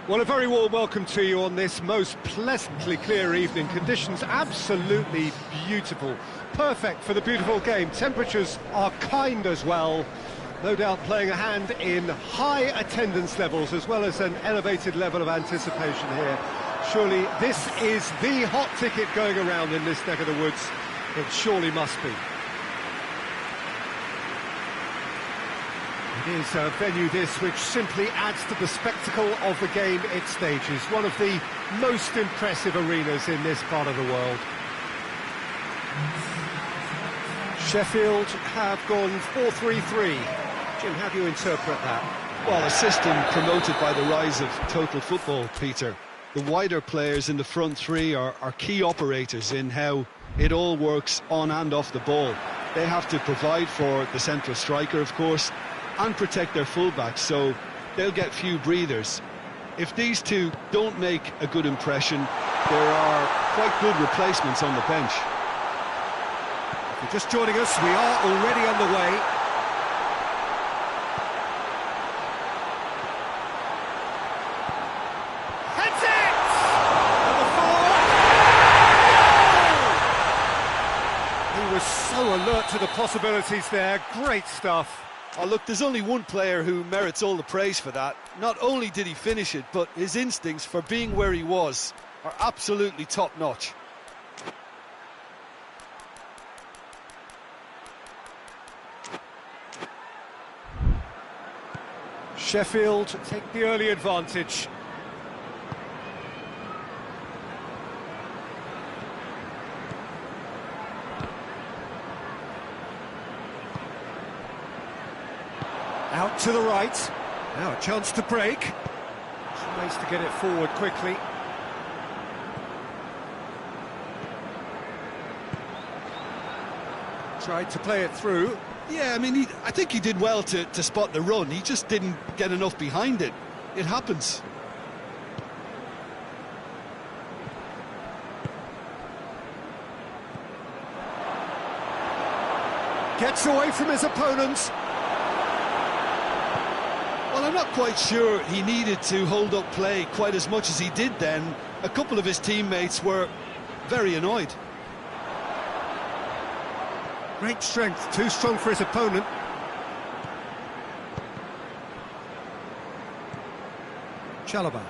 Well, a very warm welcome to you on this most pleasantly clear evening. Conditions absolutely beautiful, perfect for the beautiful game. Temperatures are kind as well, no doubt playing a hand in high attendance levels as well as an elevated level of anticipation here. Surely this is the hot ticket going around in this neck of the woods. It surely must be. It is a venue this which simply adds to the spectacle of the game it stages. One of the most impressive arenas in this part of the world. Sheffield have gone 4-3-3. Jim, how do you interpret that? Well, a system promoted by the rise of total football, Peter. The wider players in the front three are key operators in how it all works on and off the ball. They have to provide for the central striker, of course, and protect their fullbacks, so they'll get few breathers. If these two don't make a good impression, there are quite good replacements on the bench. If you're just joining us, we are already underway. Heads it! Number 4! He was so alert to the possibilities there. Great stuff. Oh, look, there's only one player who merits all the praise for that. Not only did he finish it, but his instincts for being where he was are absolutely top-notch. Sheffield take the early advantage. Out to the right. Now a chance to break. Tries to get it forward quickly. Tried to play it through. Yeah, I mean, I think he did well to spot the run. He just didn't get enough behind it. It happens. Gets away from his opponents. Well, I'm not quite sure he needed to hold up play quite as much as he did then. A couple of his teammates were very annoyed. Great strength, too strong for his opponent. Chalobah.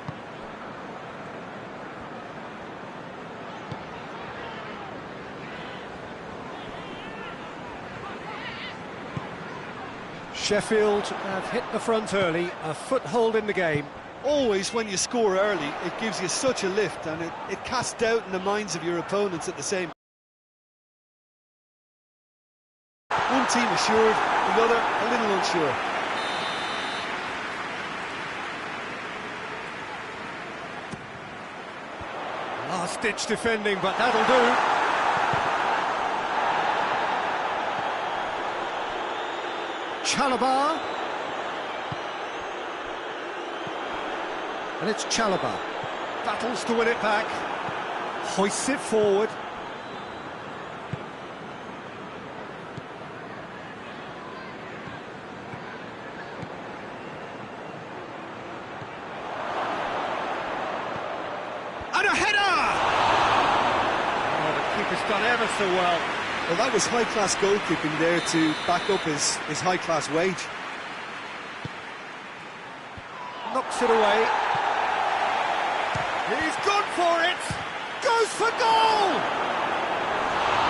Sheffield have hit the front early, a foothold in the game. Always, when you score early, it gives you such a lift, and it casts doubt in the minds of your opponents at the same time. One team assured, the other a little unsure. Last-ditch defending, but that'll do. Chalobah. And it's Chalobah. Battles to win it back. Hoists it forward. And a header! Oh, the keeper's done ever so well. Well, that was high-class goalkeeping there to back up his high-class wage. Knocks it away. He's gone for it! Goes for goal!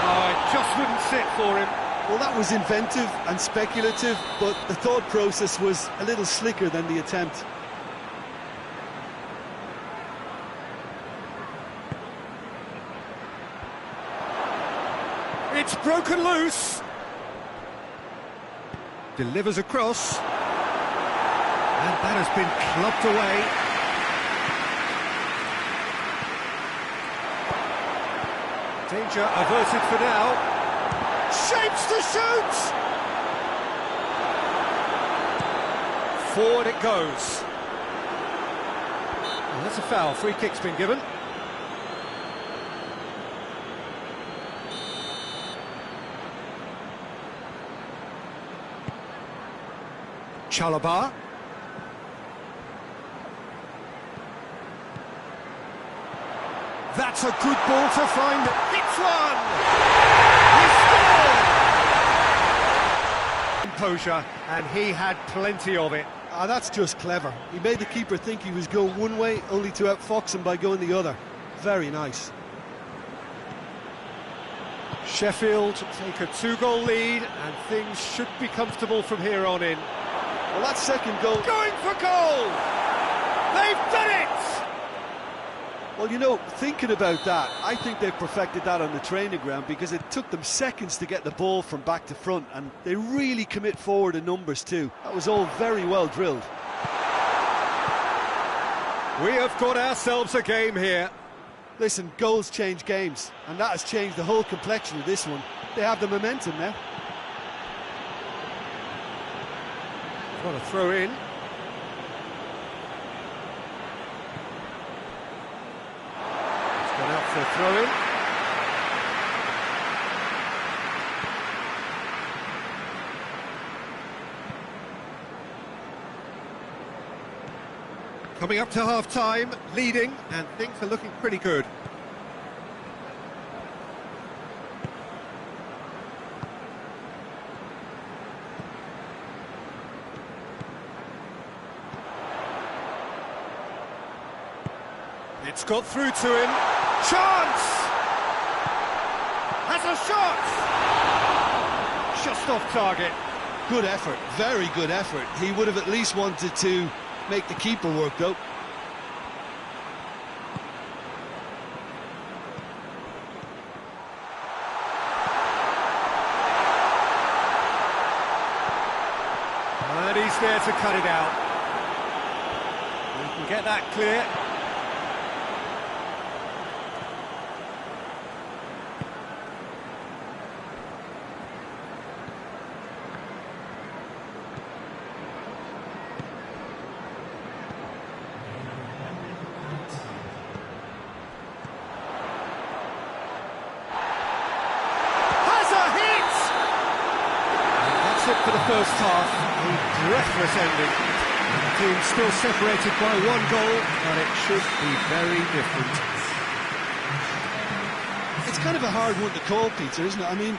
Oh, it just wouldn't sit for him. Well, that was inventive and speculative, but the thought process was a little slicker than the attempt. It's broken loose. Delivers across. And that has been clubbed away. Danger averted for now. Shapes to shoot! Forward it goes. And that's a foul. Free kick's been given. Chalobah. That's a good ball to find. Hits one! He scored! Composure, and he had plenty of it. That's just clever. He made the keeper think he was going one way, only to outfox him by going the other. Very nice. Sheffield take a 2-goal lead, and things should be comfortable from here on in. Well, that second goal... Going for goal! They've done it! Well, you know, thinking about that, I think they've perfected that on the training ground, because it took them seconds to get the ball from back to front, and they really commit forward in numbers too. That was all very well drilled. We have got ourselves a game here. Listen, goals change games, and that has changed the whole complexion of this one. They have the momentum now. Got a throw in. It's gone out for a throw in. Coming up to half-time, leading, and things are looking pretty good. It's got through to him. Chance! Has a shot! Just off target. Good effort, very good effort. He would have at least wanted to make the keeper work, though. And he's there to cut it out. We can get that clear. For the first half, a breathless ending. The team still separated by 1 goal, but it should be very different. It's kind of a hard one to call, Peter, isn't it? I mean,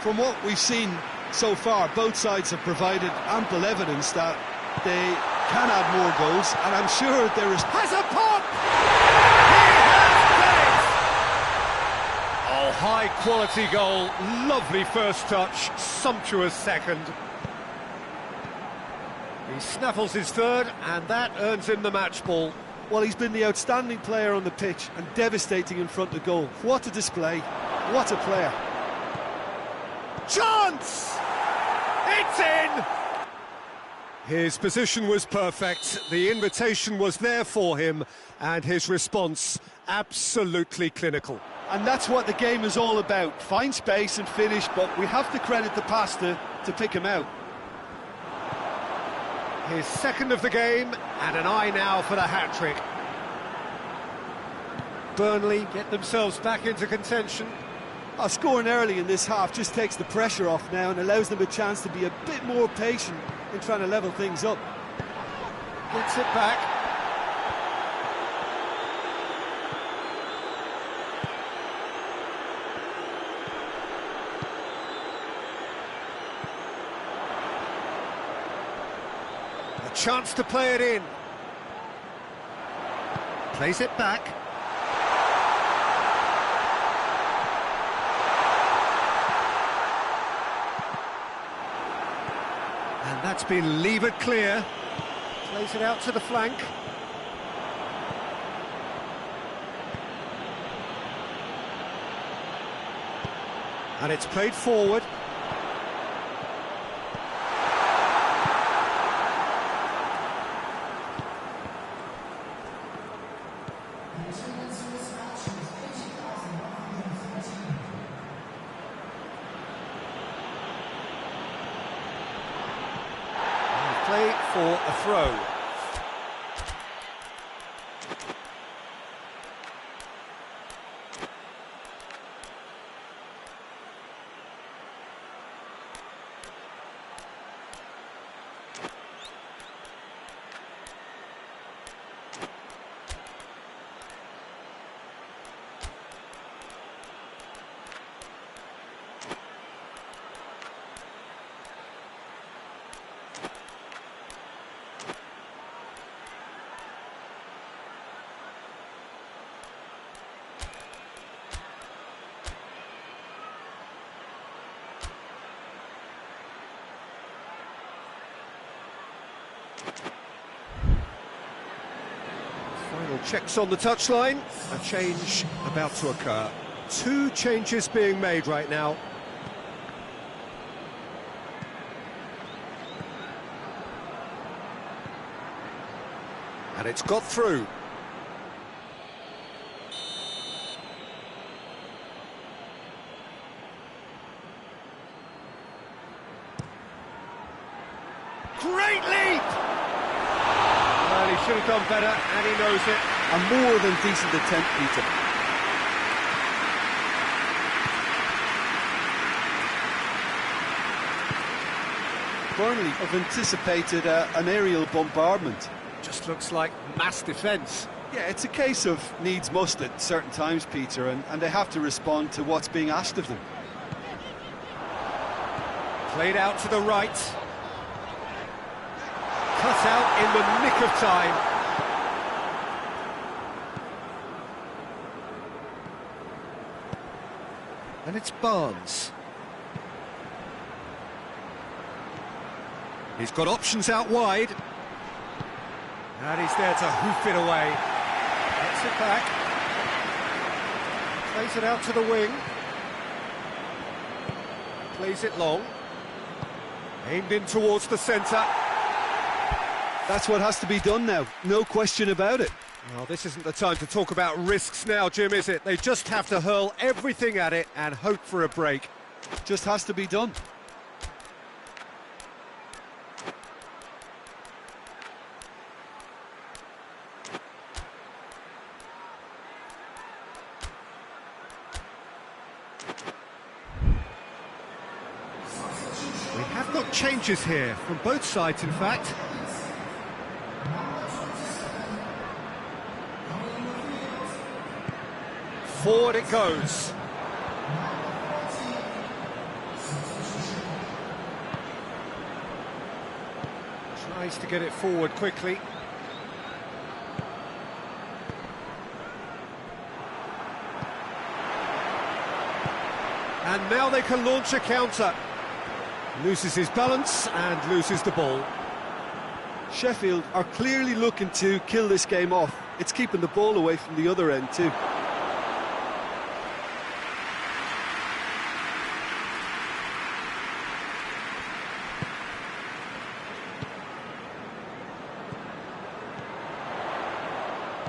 from what we've seen so far, both sides have provided ample evidence that they can add more goals, and I'm sure there is... Has a pop! He has done it! Oh, high-quality goal, lovely first touch, sumptuous second. He snaffles his third, and that earns him the match ball. Well, he's been the outstanding player on the pitch and devastating in front of goal. What a display, what a player. Chance! It's in! His position was perfect, the invitation was there for him, and his response absolutely clinical. And that's what the game is all about. Find space and finish, but we have to credit the pass to pick him out. His second of the game, and an eye now for the hat-trick. Burnley get themselves back into contention. Scoring early in this half just takes the pressure off now and allows them a chance to be a bit more patient in trying to level things up. Gets it back. A chance to play it in. Plays it back. And that's been levered clear. Plays it out to the flank. And it's played forward. Play for a throw. Final checks on the touchline. A change about to occur. Two changes being made right now. And it's got through. Great leap! Well, he should have done better, and he knows it. A more than decent attempt, Peter. Burnley have anticipated an aerial bombardment. Just looks like mass defence. Yeah, it's a case of needs must at certain times, Peter, and they have to respond to what's being asked of them. Played out to the right. Cut out in the nick of time. And it's Barnes. He's got options out wide. And he's there to hoof it away. Gets it back. Plays it out to the wing. Plays it long. Aimed in towards the centre. That's what has to be done now, no question about it. Well, this isn't the time to talk about risks now, Jim, is it? They just have to hurl everything at it and hope for a break. Just has to be done. We have got changes here, from both sides, in fact. Forward it goes. Tries to get it forward quickly. And now they can launch a counter. Loses his balance and loses the ball. Sheffield are clearly looking to kill this game off. It's keeping the ball away from the other end too.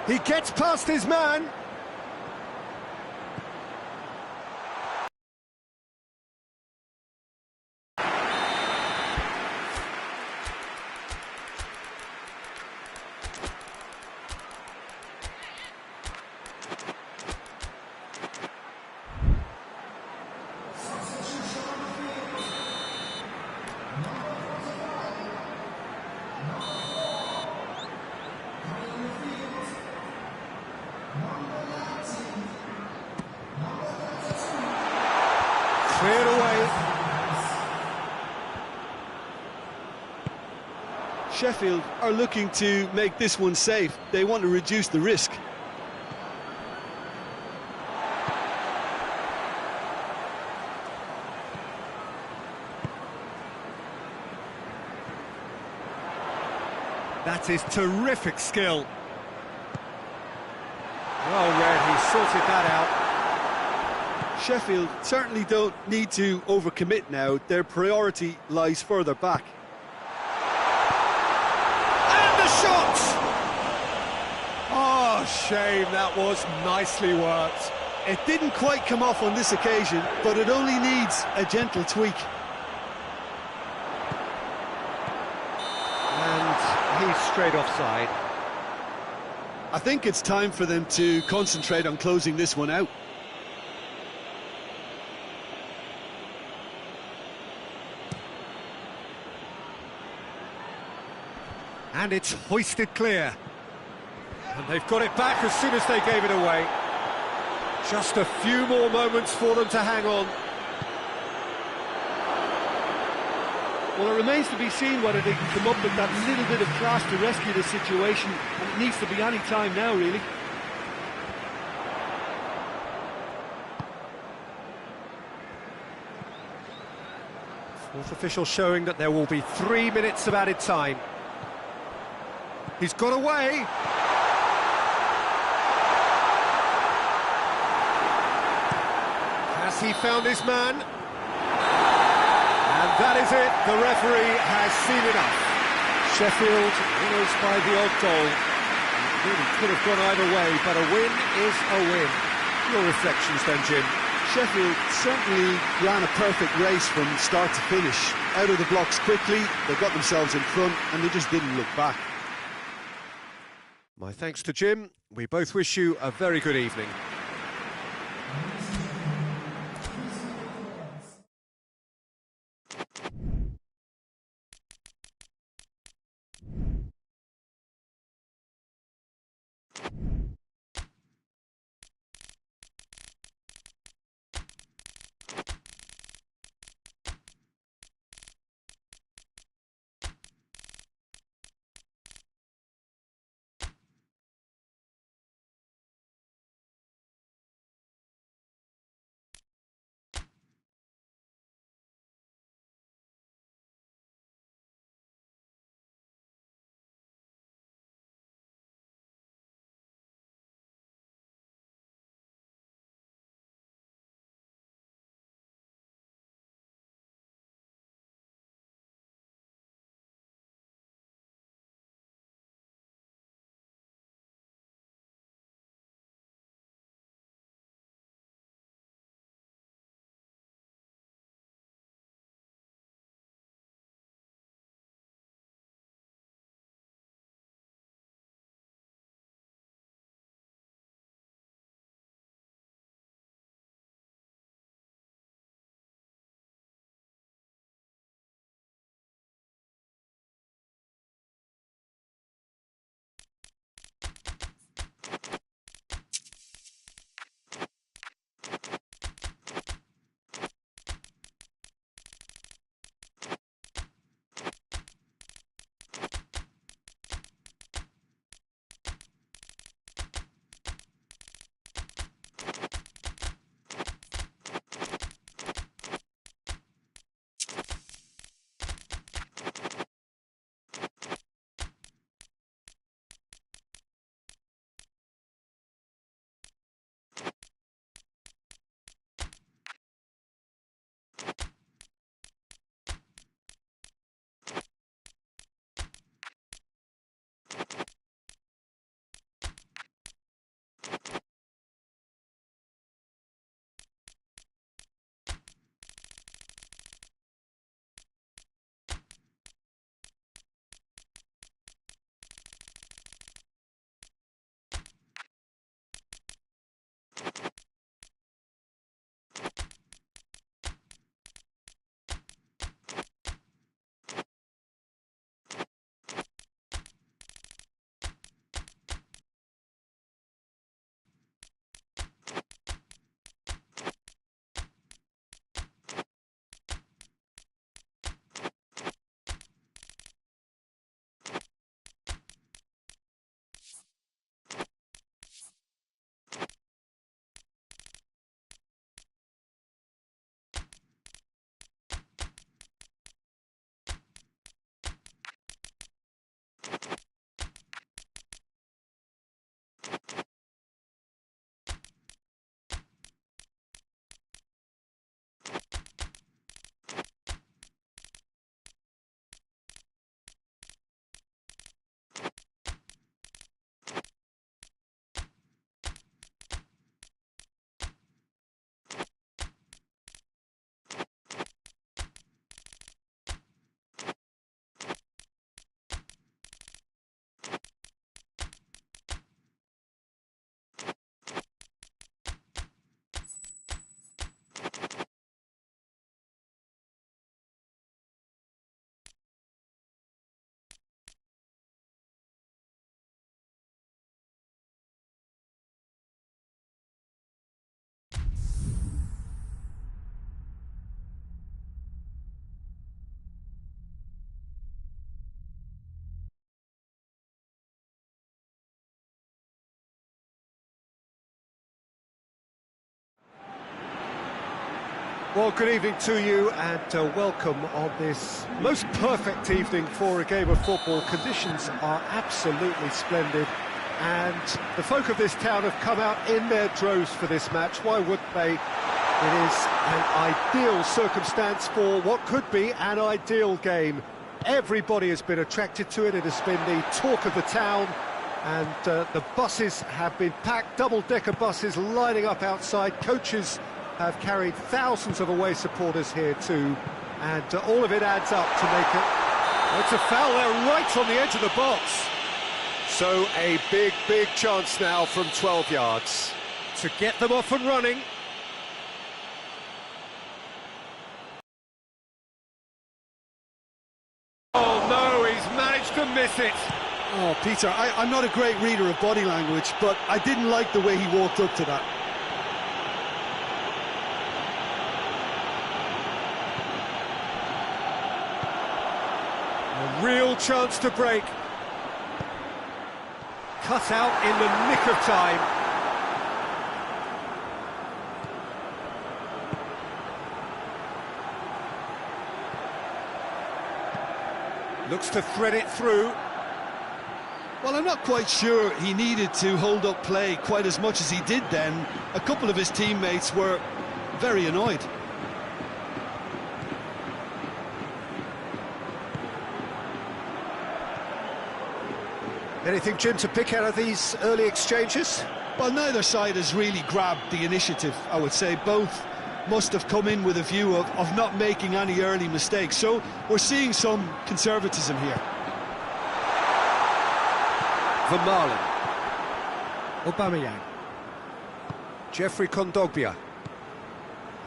He gets past his man. Cleared away. Sheffield are looking to make this one safe. They want to reduce the risk. That is terrific skill. Well read, he sorted that out. Sheffield certainly don't need to overcommit now. Their priority lies further back. And the shot! Oh, shame, that was nicely worked. It didn't quite come off on this occasion, but it only needs a gentle tweak. And he's straight offside. I think it's time for them to concentrate on closing this one out. And it's hoisted clear. And they've got it back as soon as they gave it away. Just a few more moments for them to hang on. Well, it remains to be seen whether they can come up with that little bit of class to rescue the situation, and it needs to be any time now, really. Fourth official showing that there will be 3 minutes of added time. He's got away. Has he found his man? And that is it. The referee has seen enough. Sheffield winners by the odd goal. It really could have gone either way, but a win is a win. Your reflections then, Jim? Sheffield certainly ran a perfect race from start to finish. Out of the blocks quickly, they got themselves in front, and they just didn't look back. My thanks to Jim. We both wish you a very good evening. Well, good evening to you and welcome on this most perfect evening for a game of football. Conditions are absolutely splendid and the folk of this town have come out in their droves for this match. Why wouldn't they? It is an ideal circumstance for what could be an ideal game. Everybody has been attracted to it. It has been the talk of the town and the buses have been packed, double-decker buses lining up outside. Coaches have carried thousands of away supporters here too, and all of it adds up to make it... Oh, it's a foul there, right on the edge of the box. So a big chance now from 12 yards to get them off and running. Oh no, he's managed to miss it. Oh, Peter, I'm not a great reader of body language, but I didn't like the way he walked up to that. A real chance to break. Cut out in the nick of time. Looks to thread it through. Well, I'm not quite sure he needed to hold up play quite as much as he did then. A couple of his teammates were very annoyed. Anything, Jim, to pick out of these early exchanges? Well, neither side has really grabbed the initiative, I would say. Both must have come in with a view of not making any early mistakes. So we're seeing some conservatism here. Vermaelen. Aubameyang. Jeffrey Kondogbia.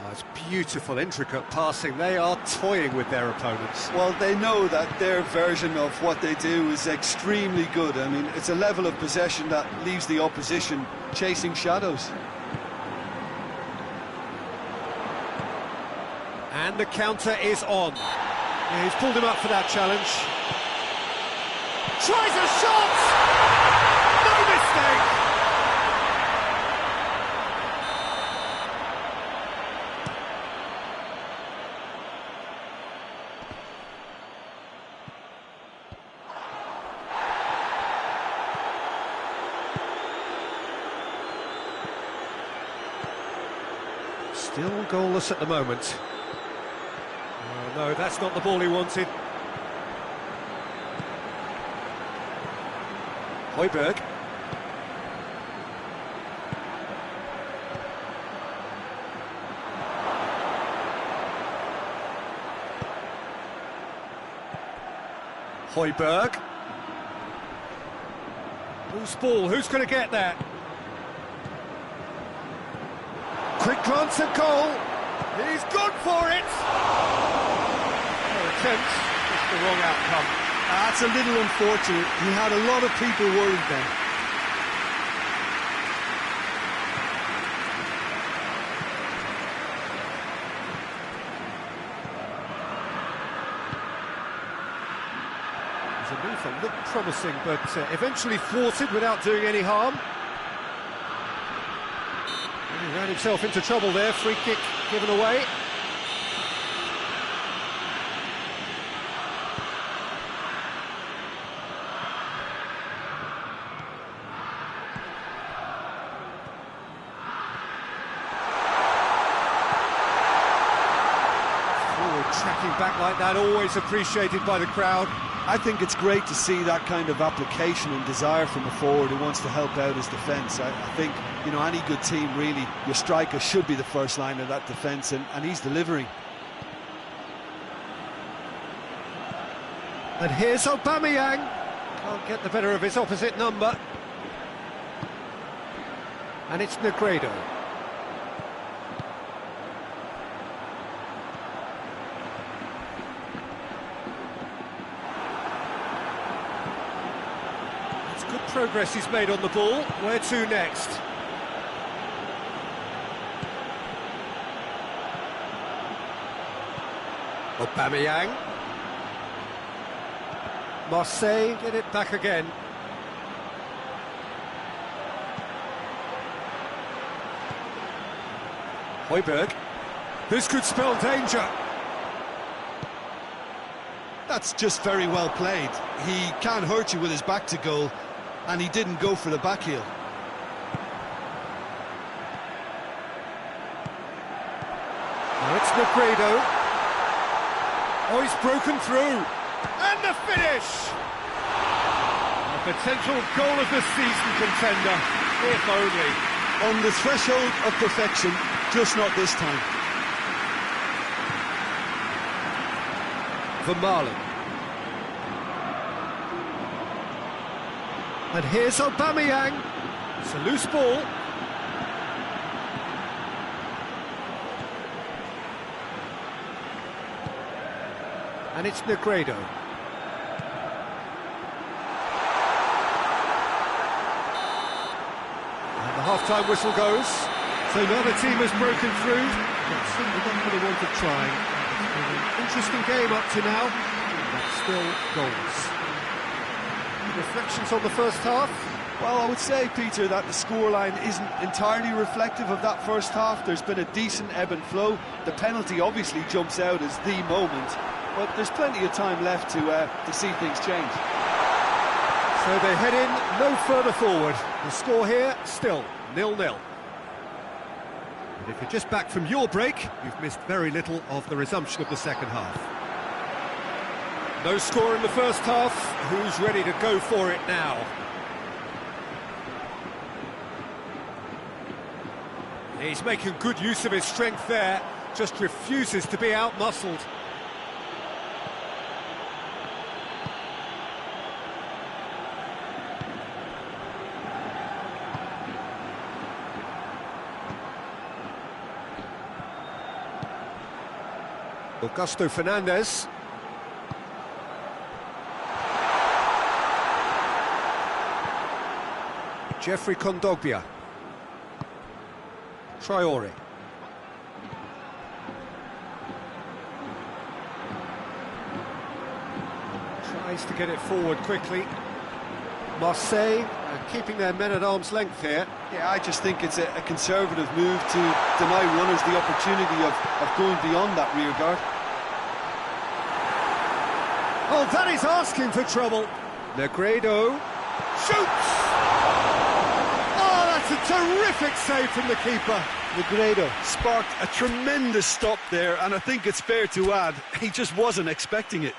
Oh, it's beautiful, intricate passing. They are toying with their opponents. Well, they know that their version of what they do is extremely good. I mean, it's a level of possession that leaves the opposition chasing shadows. And the counter is on. Yeah, he's pulled him up for that challenge. Tries a shot! No mistake! Still goalless at the moment. Oh, no, that's not the ball he wanted. Højbjerg. Højbjerg. Whose ball? Who's going to get that? Quick glance at goal. He's gone for it. No attempt. It's the wrong outcome. That's a little unfortunate. He had a lot of people worried then. His move that looked promising, but eventually thwarted without doing any harm. He ran himself into trouble there. Free kick given away. Tracking back like that, always appreciated by the crowd. I think it's great to see that kind of application and desire from a forward who wants to help out his defence. I think, you know, any good team, really, your striker should be the first line of that defence, and he's delivering. And here's Aubameyang. Can't get the better of his opposite number. And it's Negredo. Good progress he's made on the ball. Where to next? Aubameyang. Marseille get it back again. Højbjerg. This could spell danger. That's just very well played. He can't hurt you with his back to goal, and he didn't go for the back heel. Now it's Negredo. Oh, he's broken through. And the finish! A potential goal of the season contender, if only. On the threshold of perfection, just not this time. Vermaelen. And here's Aubameyang. It's a loose ball. And it's Negredo. And the half-time whistle goes. So neither team has broken through. But certainly not for the want of trying. It's been an interesting game up to now, but still goals. Reflections on the first half? Well, I would say, Peter, that the scoreline isn't entirely reflective of that first half. There's been a decent ebb and flow. The penalty obviously jumps out as the moment, but there's plenty of time left to see things change. So they head in no further forward. The score here, still 0-0. And if you're just back from your break, you've missed very little of the resumption of the second half. No score in the first half. Who's ready to go for it now? He's making good use of his strength there, just refuses to be out-muscled. Augusto Fernandez. Jeffrey Kondogbia. Traore. Tries to get it forward quickly. Marseille keeping their men at arm's length here. Yeah, I just think it's a conservative move to deny runners the opportunity of going beyond that rear guard. Oh, that is asking for trouble. Negredo shoots! Oh, that's a terrific save from the keeper. Negredo sparked a tremendous stop there, and I think it's fair to add, he just wasn't expecting it.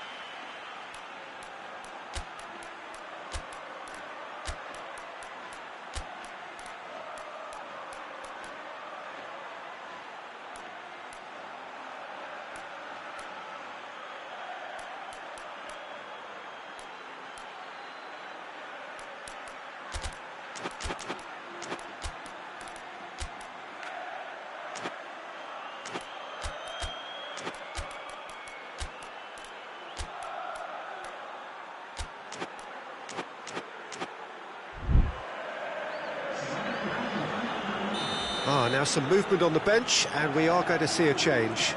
Now some movement on the bench, and we are going to see a change.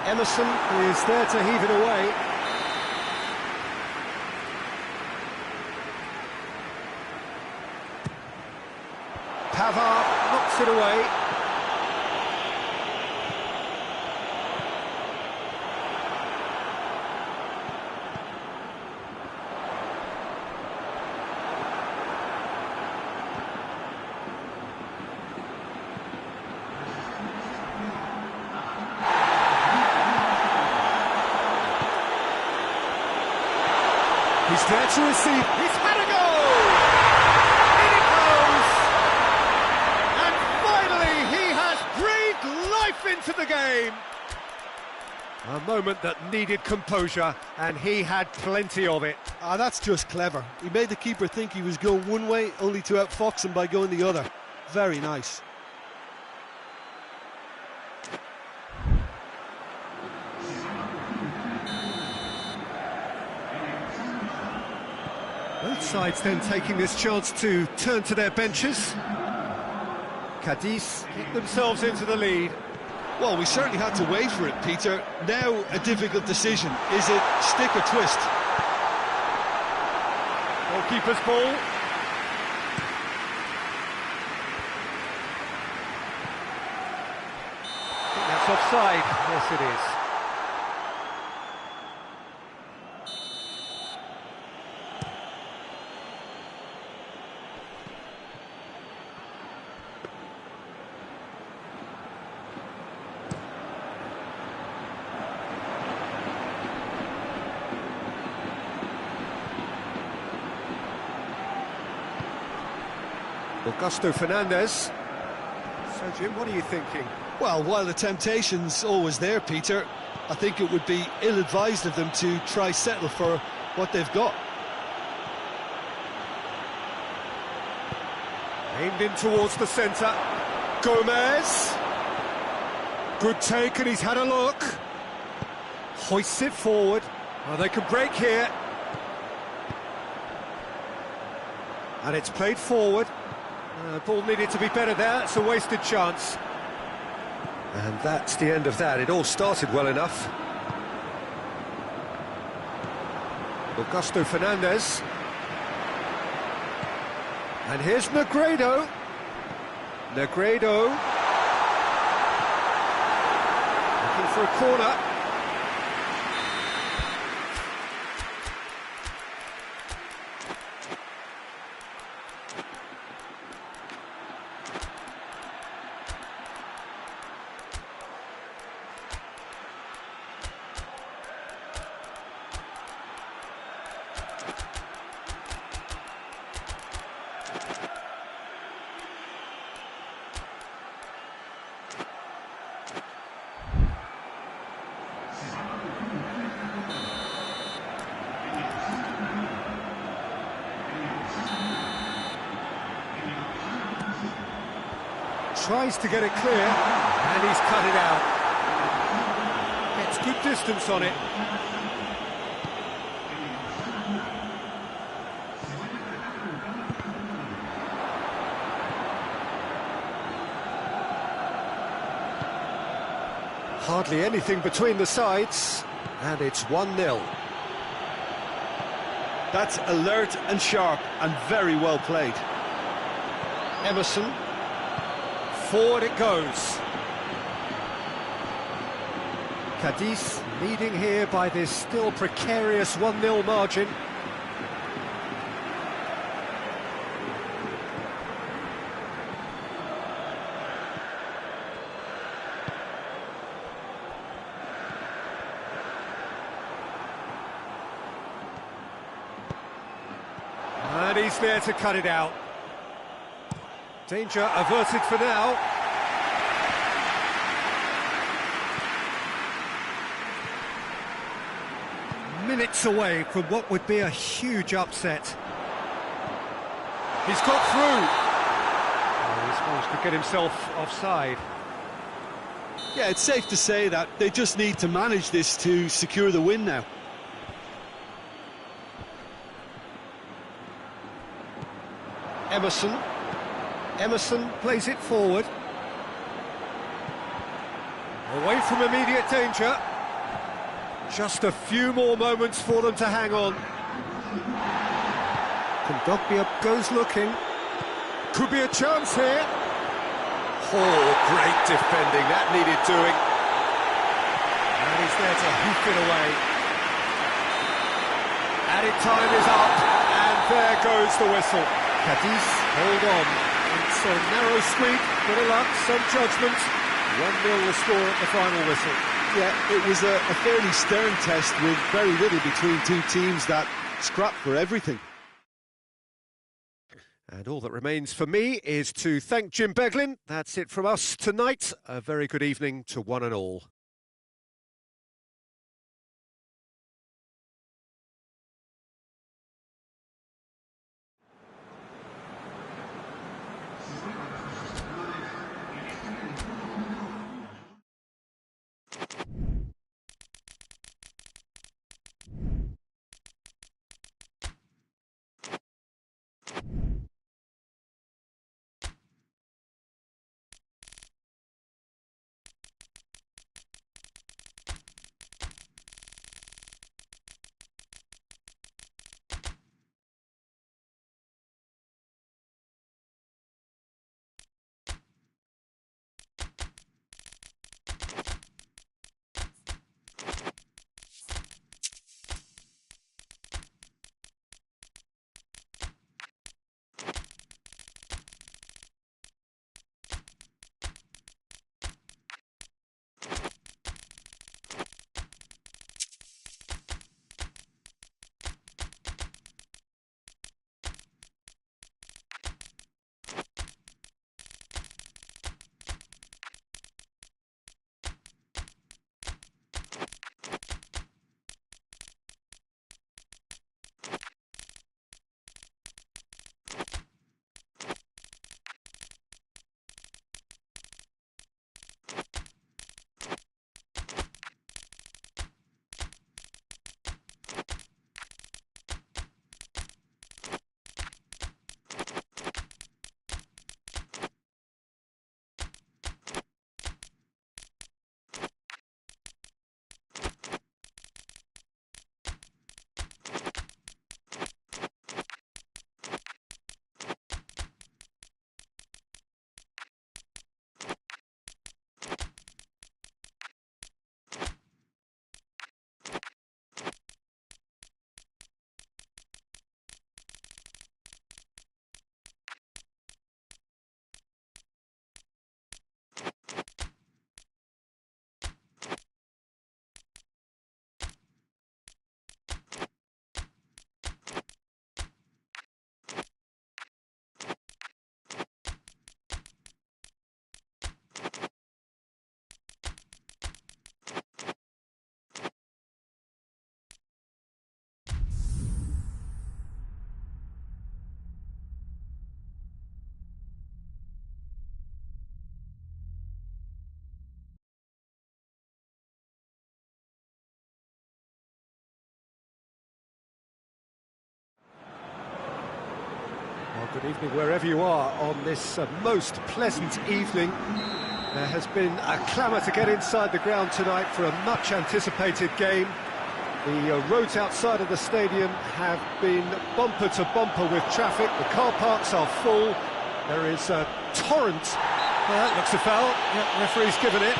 Emerson is there to heave it away. Pavard knocks it away. He's there to receive. He's had a goal! In it goes! And finally, he has breathed life into the game. A moment that needed composure, and he had plenty of it. That's just clever. He made the keeper think he was going one way, only to outfox him by going the other. Very nice. Both sides then taking this chance to turn to their benches. Cadiz get themselves into the lead. Well, we certainly had to wait for it, Peter. Now a difficult decision. Is it stick or twist? Goalkeeper's ball. It's offside. Yes, it is. Augusto Fernandez. So, Jim, what are you thinking? Well, while the temptation's always there, Peter, I think it would be ill-advised of them to try settle for what they've got. Aimed in towards the centre. Gomez. Good take, and he's had a look. Hoists it forward. Oh, they can break here. And it's played forward. Ball needed to be better there. It's a wasted chance. And that's the end of that. It all started well enough. Augusto Fernandez. And here's Negredo. Negredo. Looking for a corner. Tries to get it clear, and he's cut it out. Gets good distance on it. Hardly anything between the sides, and it's 1-0. That's alert and sharp and very well played. Emerson. Forward it goes. Cadiz leading here by this still precarious 1-0 margin. And he's there to cut it out. Danger averted for now. Minutes away from what would be a huge upset. He's got through. Oh, he's managed to get himself offside. Yeah, it's safe to say that they just need to manage this to secure the win now. Emerson. Emerson plays it forward. Away from immediate danger. Just a few more moments for them to hang on. Kondogbia goes looking. Could be a chance here. Oh, great defending. That needed doing. And he's there to hoof it away. Added time is up. And there goes the whistle. Cadiz, hold on. It's a narrow squeak, bit of luck, some judgment. 1-0 the score at the final whistle. Yeah, it was a fairly stern test with very little between two teams that scrapped for everything. And all that remains for me is to thank Jim Beglin. That's it from us tonight. A very good evening to one and all. Good evening wherever you are on this most pleasant evening. There has been a clamour to get inside the ground tonight for a much-anticipated game. The roads outside of the stadium have been bumper to bumper with traffic. The car parks are full. There is a torrent. Well, that looks a foul. Yep, referee's given it.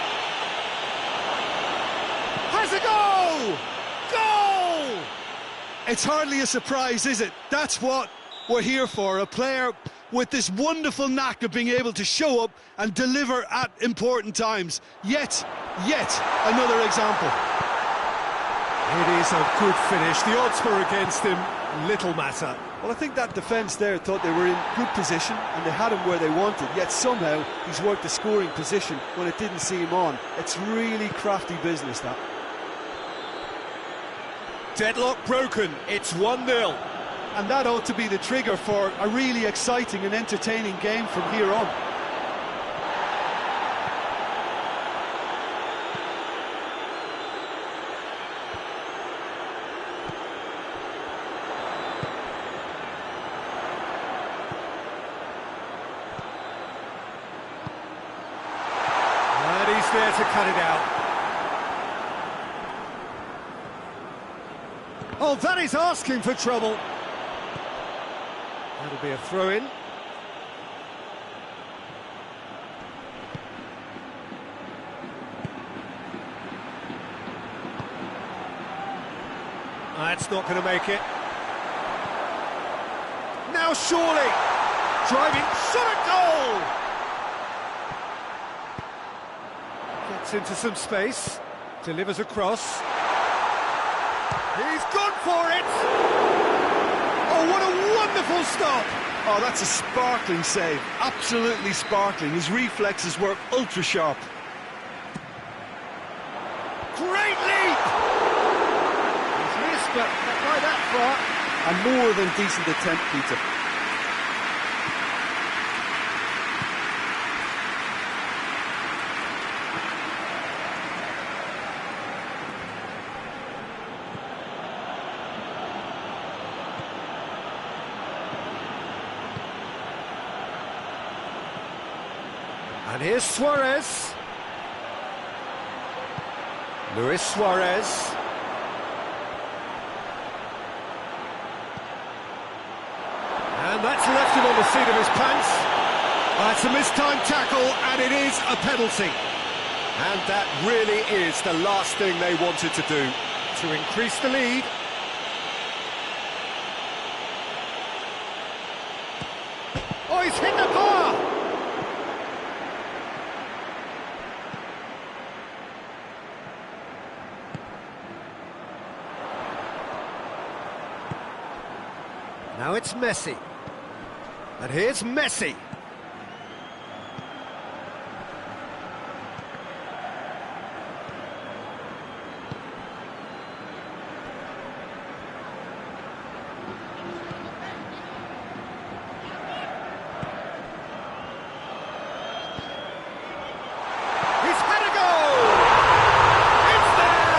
Has a goal! Goal! It's hardly a surprise, is it? That's what we're here for, a player with this wonderful knack of being able to show up and deliver at important times. Yet another example. It is a good finish. The odds were against him, little matter. Well, I think that defence there thought they were in good position and they had him where they wanted, yet somehow he's worked the scoring position when it didn't see him on. It's really crafty business, that. Deadlock broken, it's 1-0. And that ought to be the trigger for a really exciting and entertaining game from here on. And he's there to cut it out. Oh, that is asking for trouble. That'll be a throw-in. That's not going to make it. Now surely! Driving, shot at goal! Gets into some space, delivers a cross. He's gone for it! Oh, what a wonderful stop! Oh, that's a sparkling save, absolutely sparkling. His reflexes were ultra sharp. Great leap! He's missed, but not by that far. A more than decent attempt, Peter. And here's Suarez. Luis Suarez. And that's left him on the seat of his pants. It's a mistimed tackle, and it is a penalty. And that really is the last thing they wanted to do, to increase the lead. Oh, he's hit the bar! Now it's Messi. And here's Messi. He's had a goal! It's there!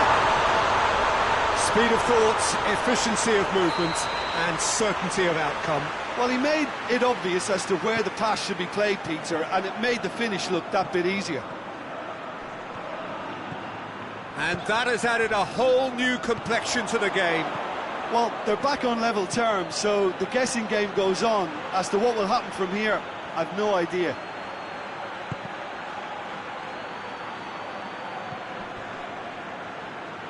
Speed of thought, efficiency of movement, and certainty of outcome. Well, he made it obvious as to where the pass should be played, Peter, and it made the finish look that bit easier. And that has added a whole new complexion to the game. Well, they're back on level terms, so the guessing game goes on. As to what will happen from here, I've no idea.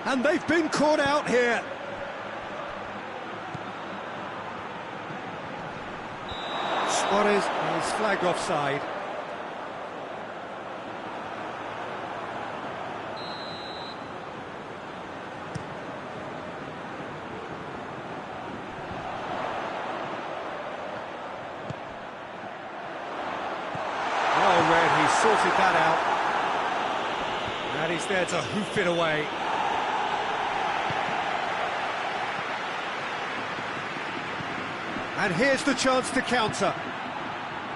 And they've been caught out here. Suarez is flagged offside. Oh, Red, he sorted that out. And he's there to hoof it away. And here's the chance to counter.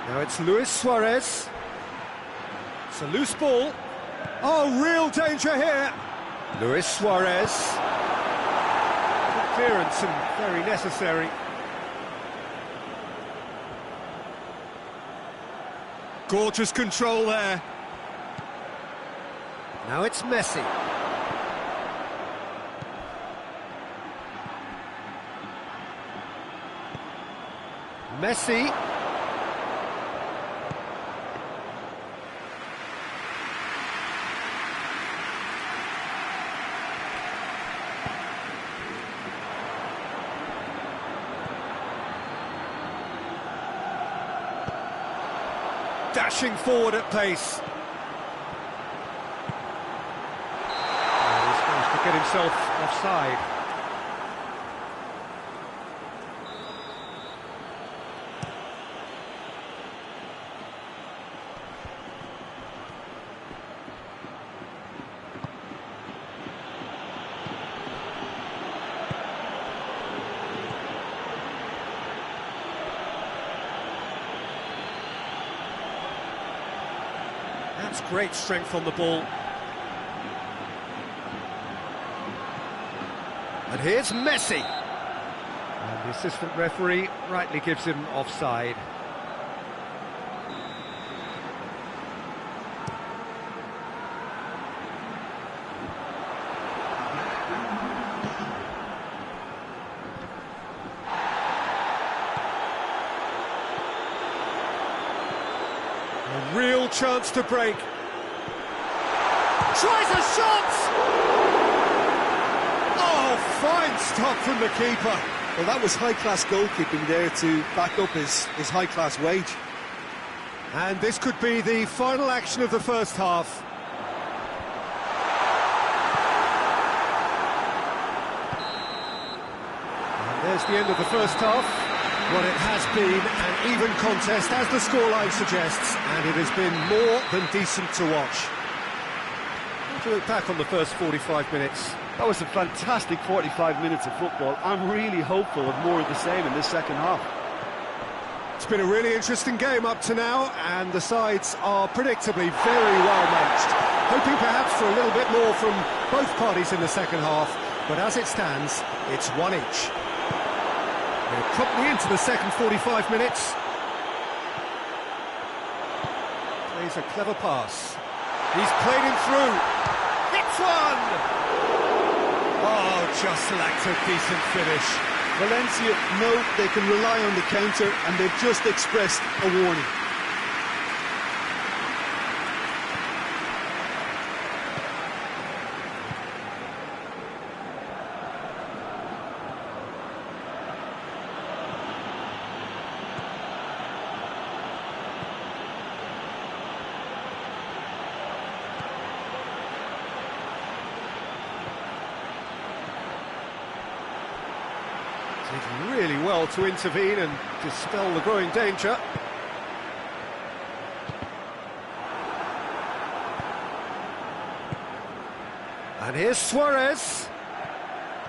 Now it's Luis Suarez. It's a loose ball. Oh, real danger here. Luis Suarez. Good clearance and very necessary. Gorgeous control there. Now it's Messi. Messi. Dashing forward at pace. And he's managed to get himself offside. That's great strength on the ball. And here's Messi. And the assistant referee rightly gives him offside. A real chance to break. Tries a shot! Oh, fine stop from the keeper. Well, that was high-class goalkeeping there to back up his high-class wage. And this could be the final action of the first half. And there's the end of the first half. Well, it has been an even contest, as the scoreline suggests, and it has been more than decent to watch. To look back on the first 45 minutes. That was a fantastic 45 minutes of football. I'm really hopeful of more of the same in this second half. It's been a really interesting game up to now, and the sides are predictably very well matched. Hoping perhaps for a little bit more from both parties in the second half, but as it stands, it's one each. We're promptly into the second 45 minutes. Plays a clever pass. He's played him through. Hits one! Oh, just lacked a decent finish. Valencia know they can rely on the counter, and they've just expressed a warning. Did really well to intervene and dispel the growing danger. And here's Suarez.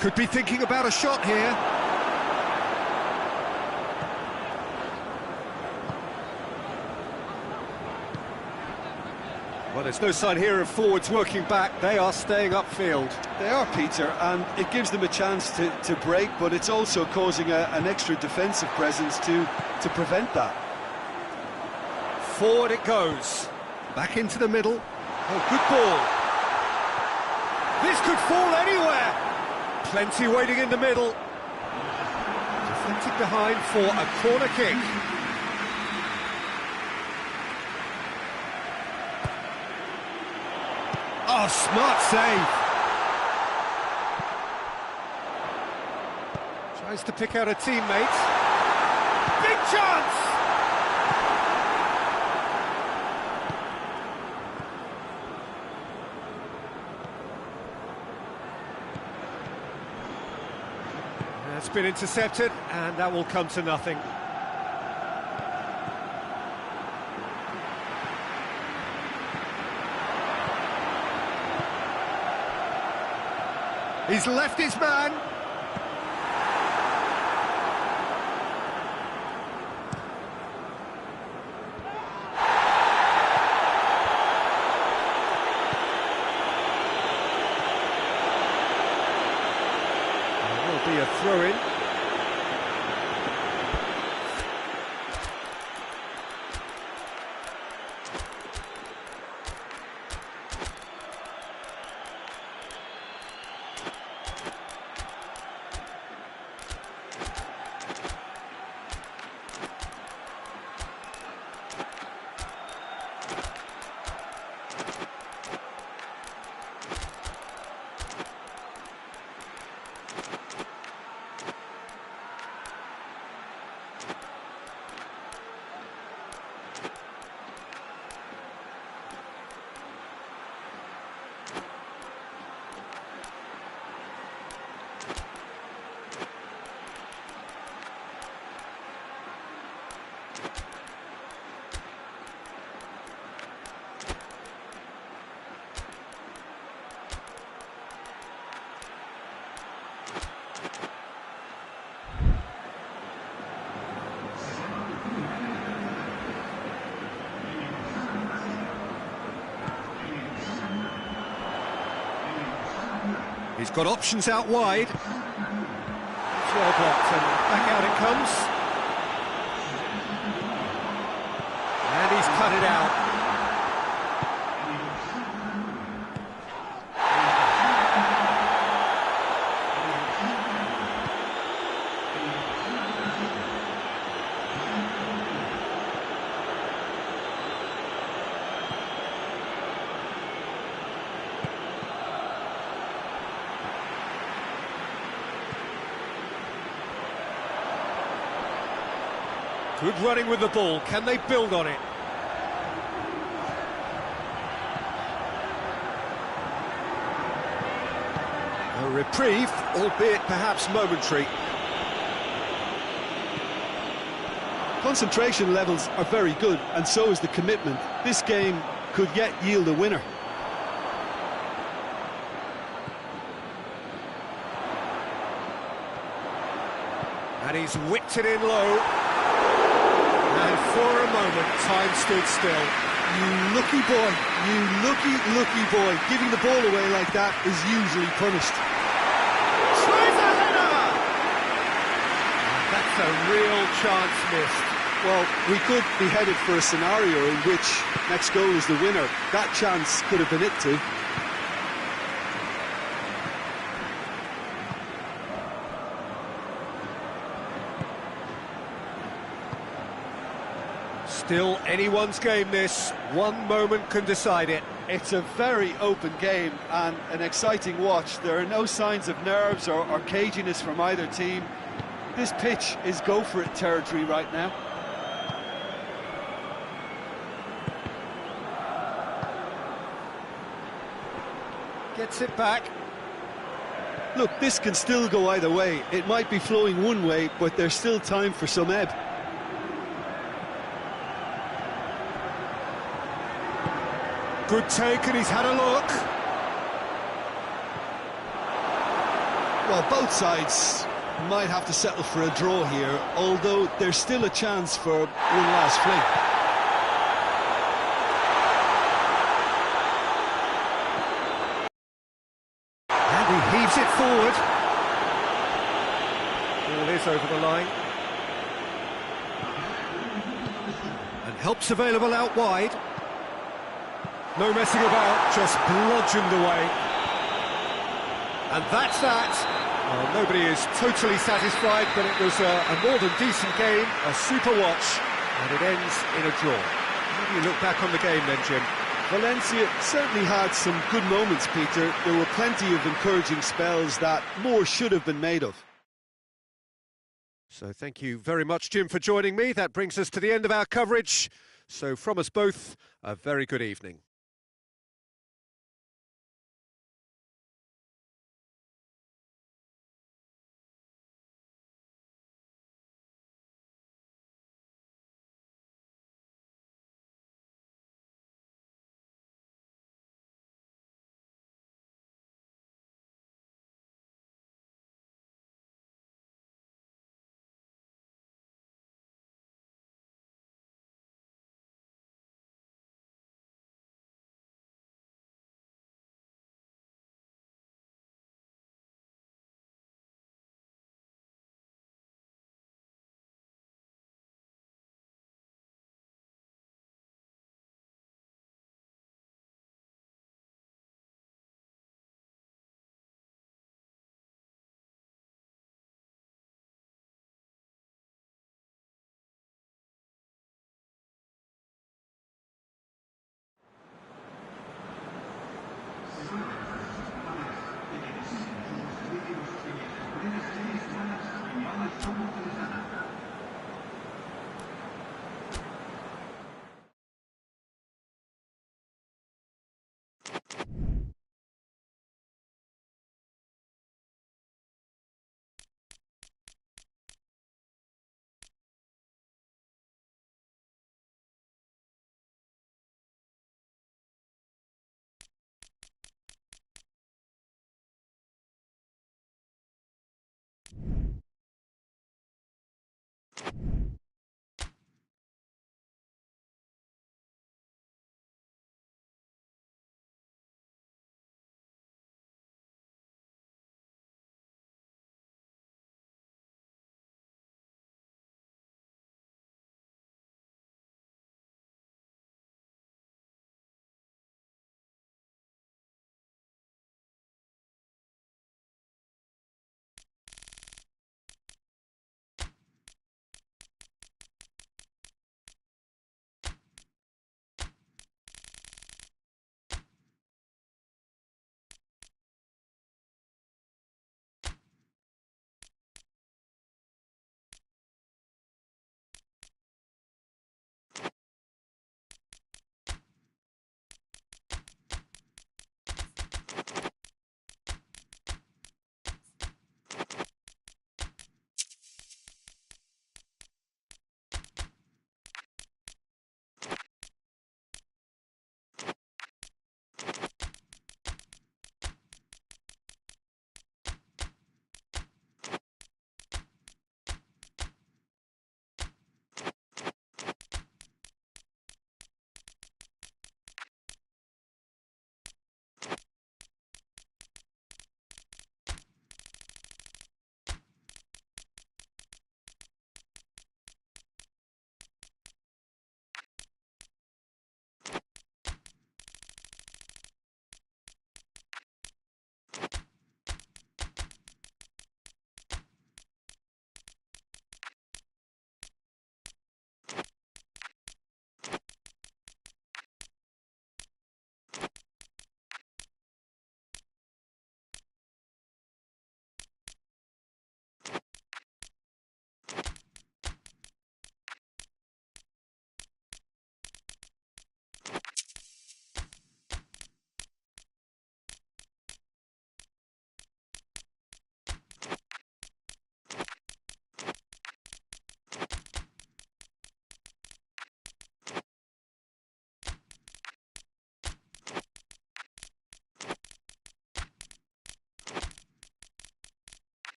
Could be thinking about a shot here. Well, there's no sign here of forwards working back. They are staying upfield. They are, Peter, and it gives them a chance to break, but it's also causing an extra defensive presence to prevent that. Forward it goes. Back into the middle. Oh, good ball. This could fall anywhere. Plenty waiting in the middle. Deflected behind for a corner kick. Oh, smart save. Tries to pick out a teammate. Big chance! That's been intercepted, and that will come to nothing. He's left his man. There will be a throw-in. He's got options out wide. It's well blocked, and back out it comes. And he's cut it out. Good running with the ball. Can they build on it? A reprieve, albeit perhaps momentary. Concentration levels are very good, and so is the commitment. This game could yet yield a winner. And he's whipped it in low. And for a moment, time stood still. You lucky boy, you lucky boy. Giving the ball away like that is usually punished. Tries a header! That's a real chance missed. Well, we could be headed for a scenario in which next goal is the winner. That chance could have been it too. Still anyone's game this. One moment can decide it. It's a very open game and an exciting watch. There are no signs of nerves or caginess from either team. This pitch is go-for-it territory right now. Gets it back. Look, this can still go either way. It might be flowing one way, but there's still time for some ebb. Good take, and he's had a look. Well, both sides might have to settle for a draw here, although there's still a chance for one last fling. And he heaves it forward. Ball is over the line. And help's available out wide. No messing about, just bludgeoned away. And that's that. Well, nobody is totally satisfied, but it was a more than decent game, a super watch, and it ends in a draw. How do you look back on the game then, Jim? Valencia certainly had some good moments, Peter. There were plenty of encouraging spells that more should have been made of. So thank you very much, Jim, for joining me. That brings us to the end of our coverage. So from us both, a very good evening.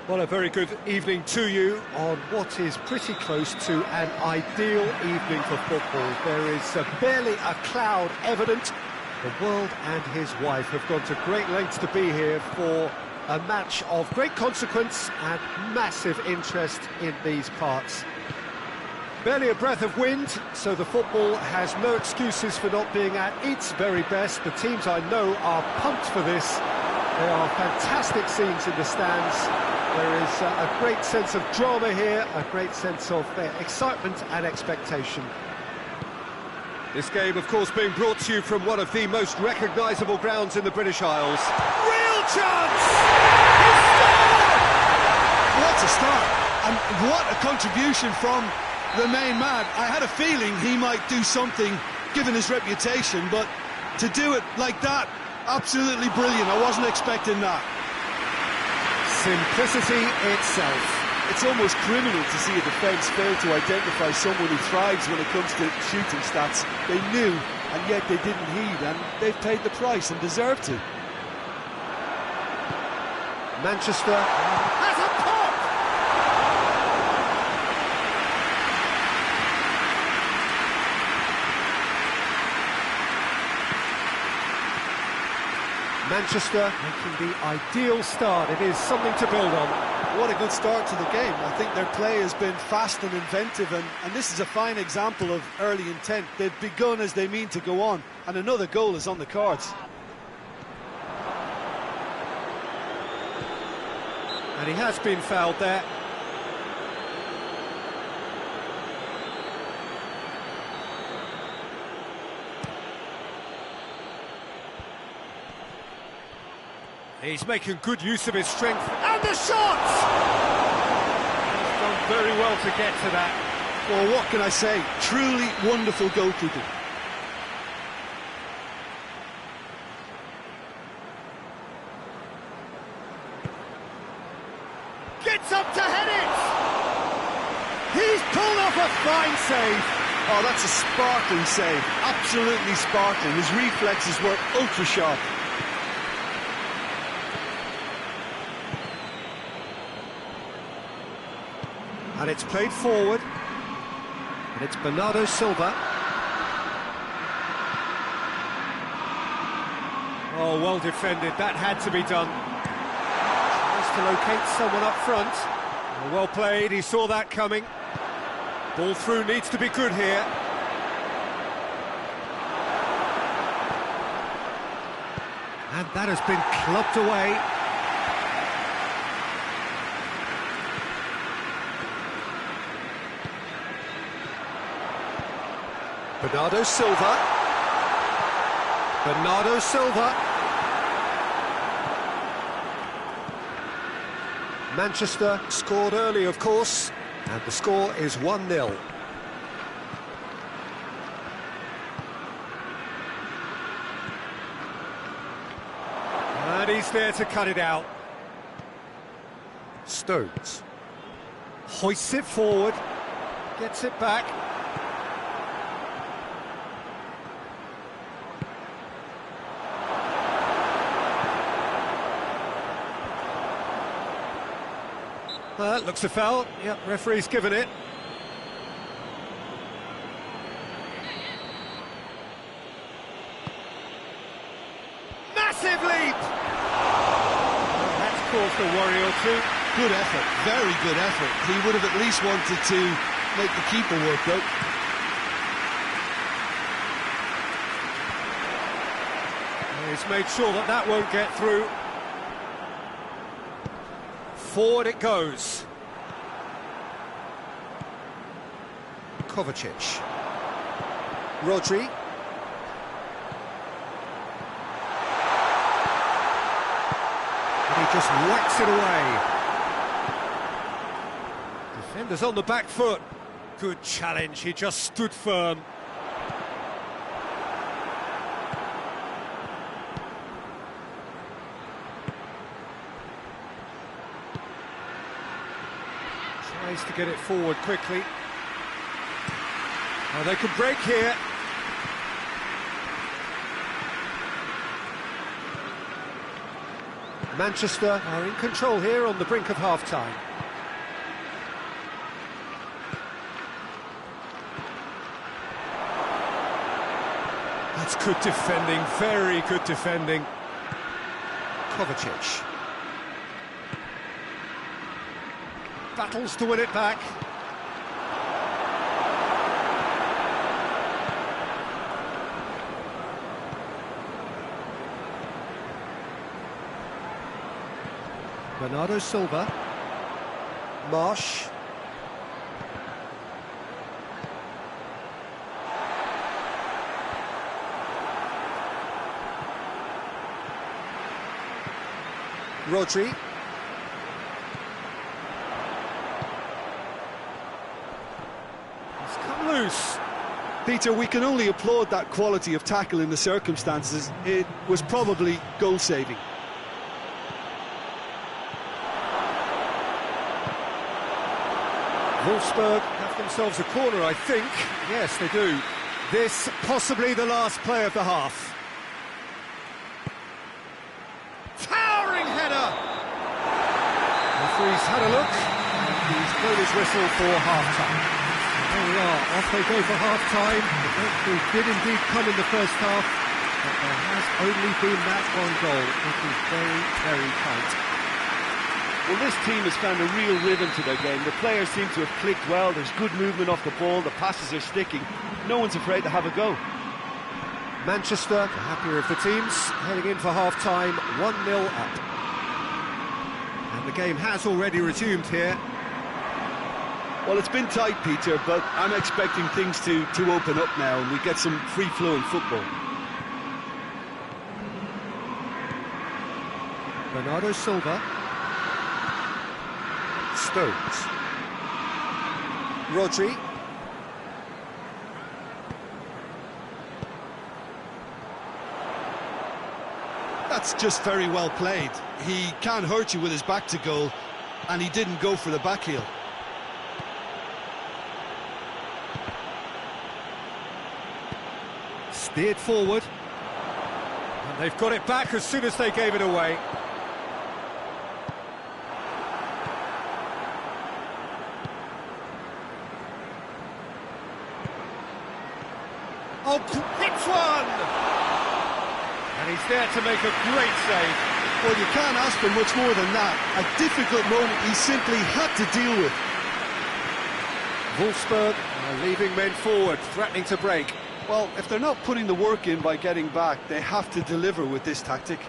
Well, a very good evening to you on what is pretty close to an ideal evening for football. There is barely a cloud evident. The world and his wife have gone to great lengths to be here for a match of great consequence and massive interest in these parts. Barely a breath of wind, so the football has no excuses for not being at its very best. The teams I know are pumped for this. There are fantastic scenes in the stands. There is a great sense of drama here, a great sense of excitement and expectation. This game, of course, being brought to you from one of the most recognisable grounds in the British Isles. Real chance! He scored! What a start, and what a contribution from the main man. I had a feeling he might do something, given his reputation, but to do it like that, absolutely brilliant. I wasn't expecting that. Simplicity itself. It's almost criminal to see a defence fail to identify someone who thrives when it comes to shooting stats. They knew, and yet they didn't heed, and they've paid the price and deserve to. Manchester has a pop! Manchester making the ideal start. It is something to build on. What a good start to the game. I think their play has been fast and inventive, and this is a fine example of early intent. They've begun as they mean to go on, and another goal is on the cards. And he has been fouled there. He's making good use of his strength, and the shot! He's done very well to get to that. Well, what can I say? Truly wonderful goalkeeping. Gets up to head it! He's pulled off a fine save. Oh, that's a sparkling save. Absolutely sparkling. His reflexes were ultra sharp. And it's played forward, and it's Bernardo Silva. Oh, well defended, that had to be done. Tries to locate someone up front. Well played, he saw that coming. Ball through needs to be good here. And that has been clubbed away. Bernardo Silva. Bernardo Silva. Manchester scored early, of course, and the score is 1-0. And he's there to cut it out. Stones hoists it forward, gets it back. Looks a foul. Yep, referee's given it. Massive leap! That's caused a worry or two. Good effort, very good effort. He would have at least wanted to make the keeper work, though. He's made sure that that won't get through. Forward it goes. Kovacic. Rodri. And he just whacks it away. Defenders on the back foot. Good challenge, he just stood firm. Tries to get it forward quickly. Oh, they can break here. Manchester are in control here on the brink of half-time. That's good defending, very good defending. Kovacic. Battles to win it back. Bernardo Silva. Marsh. Rodri. He's come loose. Peter, we can only applaud that quality of tackle in the circumstances. It was probably goal-saving. Wolfsburg have themselves a corner, I think. Yes, they do. This possibly the last play of the half. Towering header! Referee's had a look, and he's blown his whistle for half-time. There we are, off they go for half-time. The breakthrough did indeed come in the first half, but there has only been that one goal. It is very, very tight. Well, this team has found a real rhythm to their game. The players seem to have clicked well. There's good movement off the ball. The passes are sticking. No one's afraid to have a go. Manchester, the happier of the teams, heading in for half-time, 1-0 up. And the game has already resumed here. Well, it's been tight, Peter, but I'm expecting things to open up now and we get some free-flowing football. Bernardo Silva. Stones. Rodri. That's just very well played. He can't hurt you with his back to goal, and he didn't go for the back heel. Steered forward. And they've got it back as soon as they gave it away. Oh, hits one! And he's there to make a great save. Well, you can't ask for much more than that. A difficult moment he simply had to deal with. Wolfsburg are leaving men forward, threatening to break. Well, if they're not putting the work in by getting back, they have to deliver with this tactic.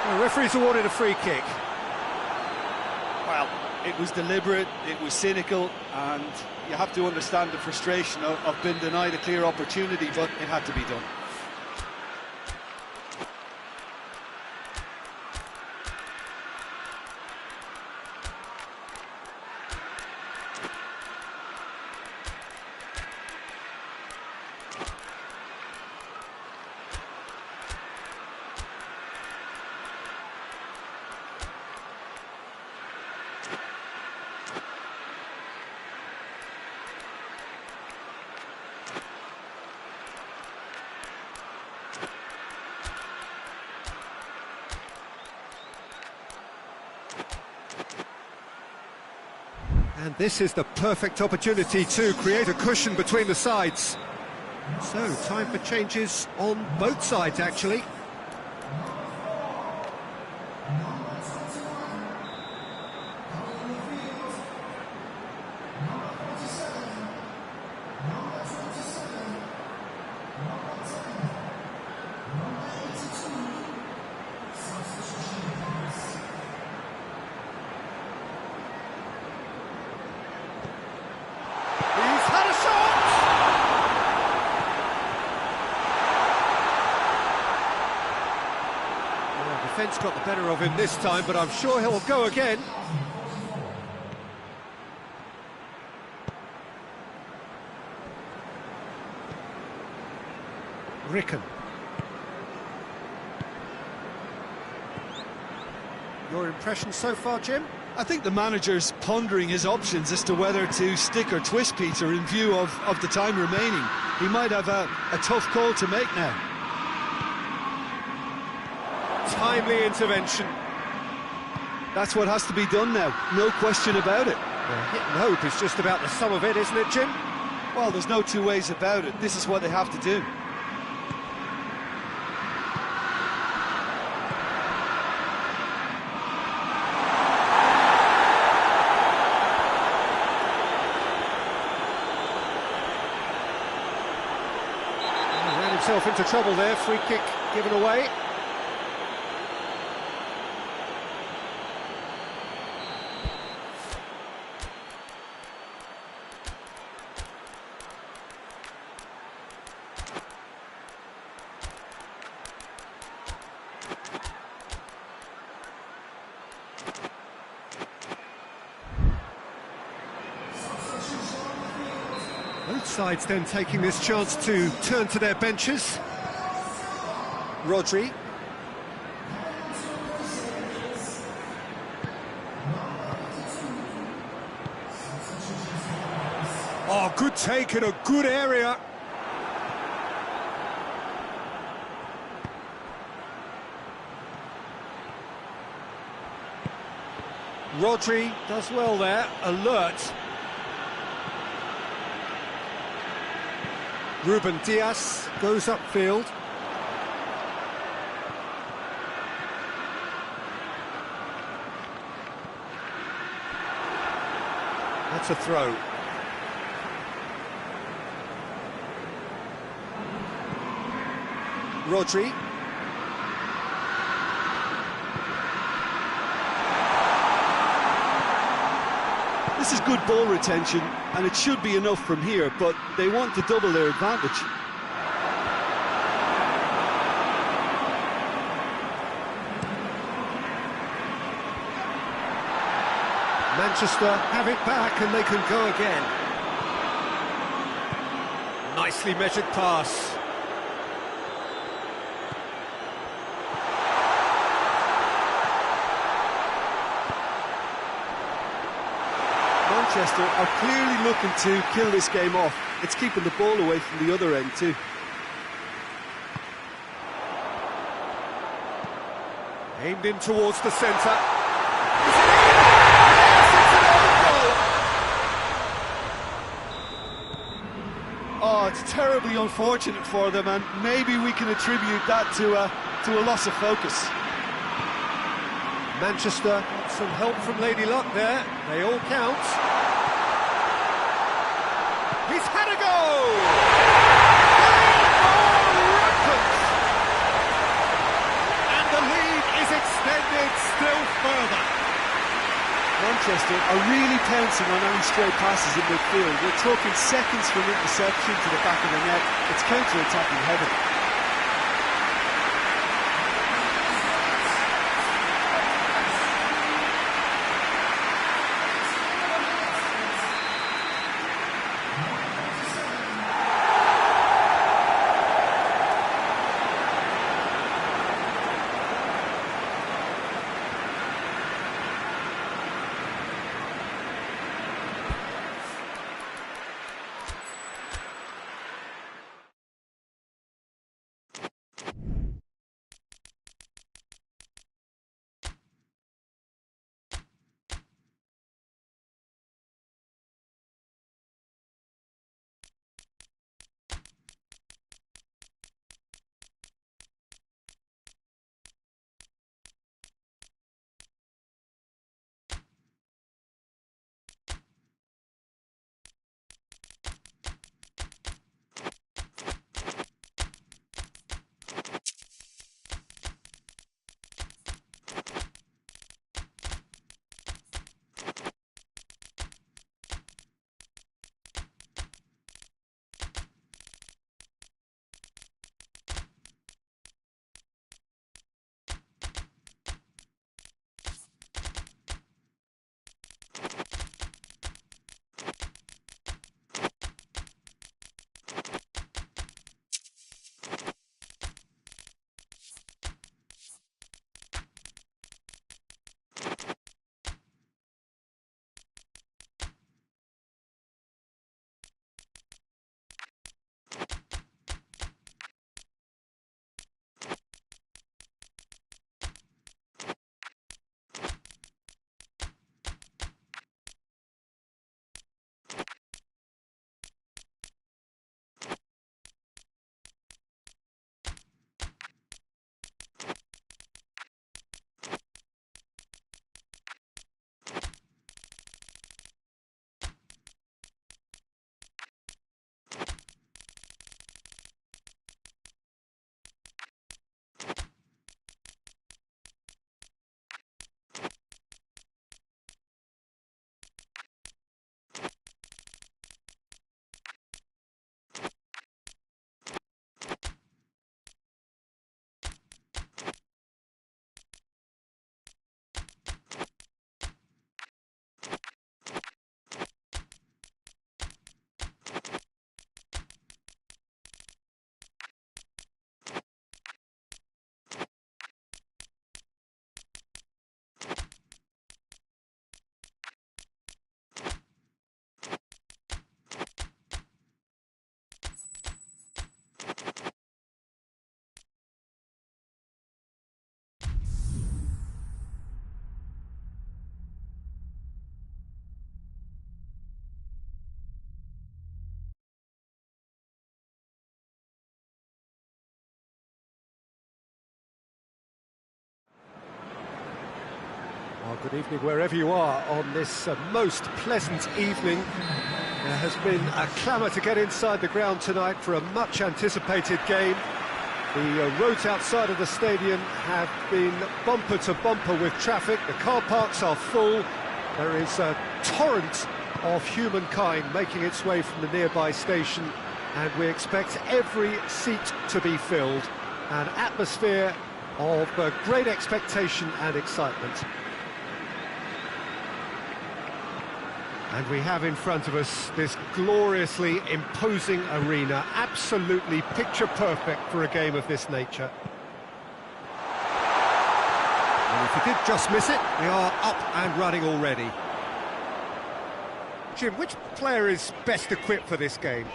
The referee's awarded a free kick. Well, it was deliberate, it was cynical, and you have to understand the frustration of being denied a clear opportunity, but it had to be done. And this is the perfect opportunity to create a cushion between the sides. So, time for changes on both sides, actually. Defence got the better of him this time, but I'm sure he'll go again. Ricken. Your impression so far, Jim? I think the manager's pondering his options as to whether to stick or twist Peter in view of the time remaining. He might have a tough call to make now. timely intervention. That's what has to be done now, no question about it. Hit and hope is just about the sum of it, isn't it, Jim? Well, there's no two ways about it. This is what they have to do. He ran himself into trouble there, free kick given away. Both sides then taking this chance to turn to their benches. Rodri. Oh, good take in a good area. Rodri does well there, alert. Ruben Diaz goes upfield. That's a throw. Rodri. This is good ball retention, and it should be enough from here, but they want to double their advantage. Manchester have it back and they can go again. Nicely measured pass. Manchester are clearly looking to kill this game off. It's keeping the ball away from the other end too. Aimed in towards the centre. Oh, it's terribly unfortunate for them, and maybe we can attribute that to a loss of focus. Manchester got some help from Lady Luck there. They all count. He's had a go! And the lead is extended still further. Manchester are really pouncing on any stray passes in midfield. We're talking seconds from interception to the back of the net. It's counter-attacking heaven. Good evening wherever you are on this most pleasant evening. There has been a clamour to get inside the ground tonight for a much anticipated game. The roads outside of the stadium have been bumper to bumper with traffic. The car parks are full. There is a torrent of humankind making its way from the nearby station, and we expect every seat to be filled. An atmosphere of great expectation and excitement. And we have in front of us this gloriously imposing arena, absolutely picture perfect for a game of this nature. And if you did just miss it, we are up and running already. Jim, which player is best equipped for this game?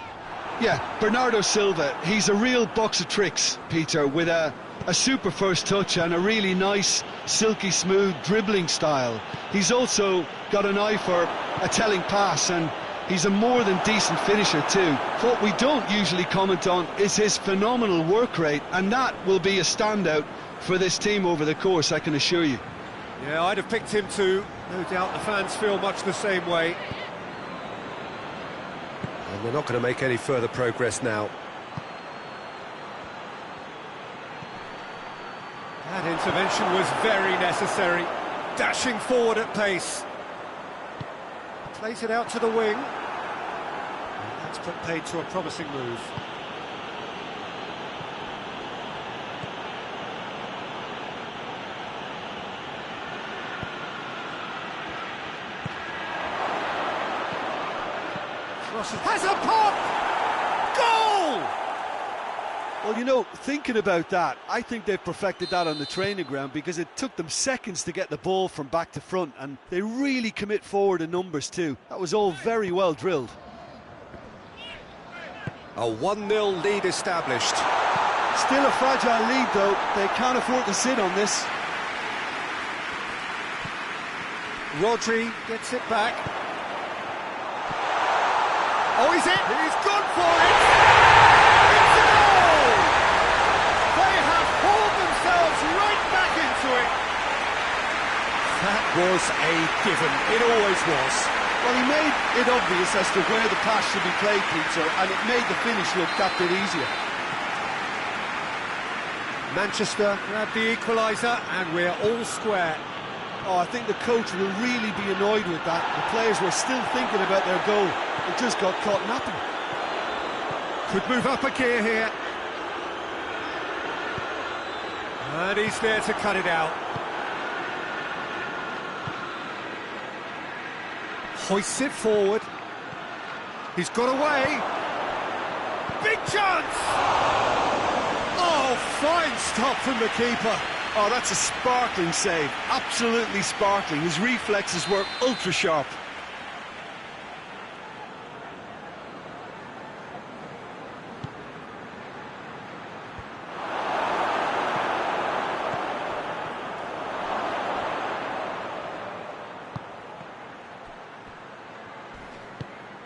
Yeah, Bernardo Silva. He's a real box of tricks, Peter, with a super first touch and a really nice, silky smooth dribbling style. He's also got an eye for a telling pass, and he's a more than decent finisher too. What we don't usually comment on is his phenomenal work rate, and that will be a standout for this team over the course, I can assure you. Yeah, I'd have picked him too. No doubt the fans feel much the same way. And we're not going to make any further progress now. That intervention was very necessary. Dashing forward at pace. Plays it out to the wing. And that's put paid to a promising move. Has a pop! Goal! Well, you know, thinking about that, I think they've perfected that on the training ground, because it took them seconds to get the ball from back to front, and they really commit forward in numbers too. That was all very well drilled. A 1-0 lead established. Still a fragile lead though, they can't afford to sit on this. Rodri gets it back. Oh, he's in! He's gone for it! It's a goal! They have hauled themselves right back into it. That was a given. It always was. Well, he made it obvious as to where the pass should be played, Peter, and it made the finish look that bit easier. Manchester grab the equaliser, and we're all square. Oh, I think the coach will really be annoyed with that. The players were still thinking about their goal. It just got caught napping. Could move up a gear here. And he's there to cut it out. Hoists it forward. He's got away. Big chance! Oh, fine stop from the keeper. Oh, that's a sparkling save. Absolutely sparkling. His reflexes were ultra sharp.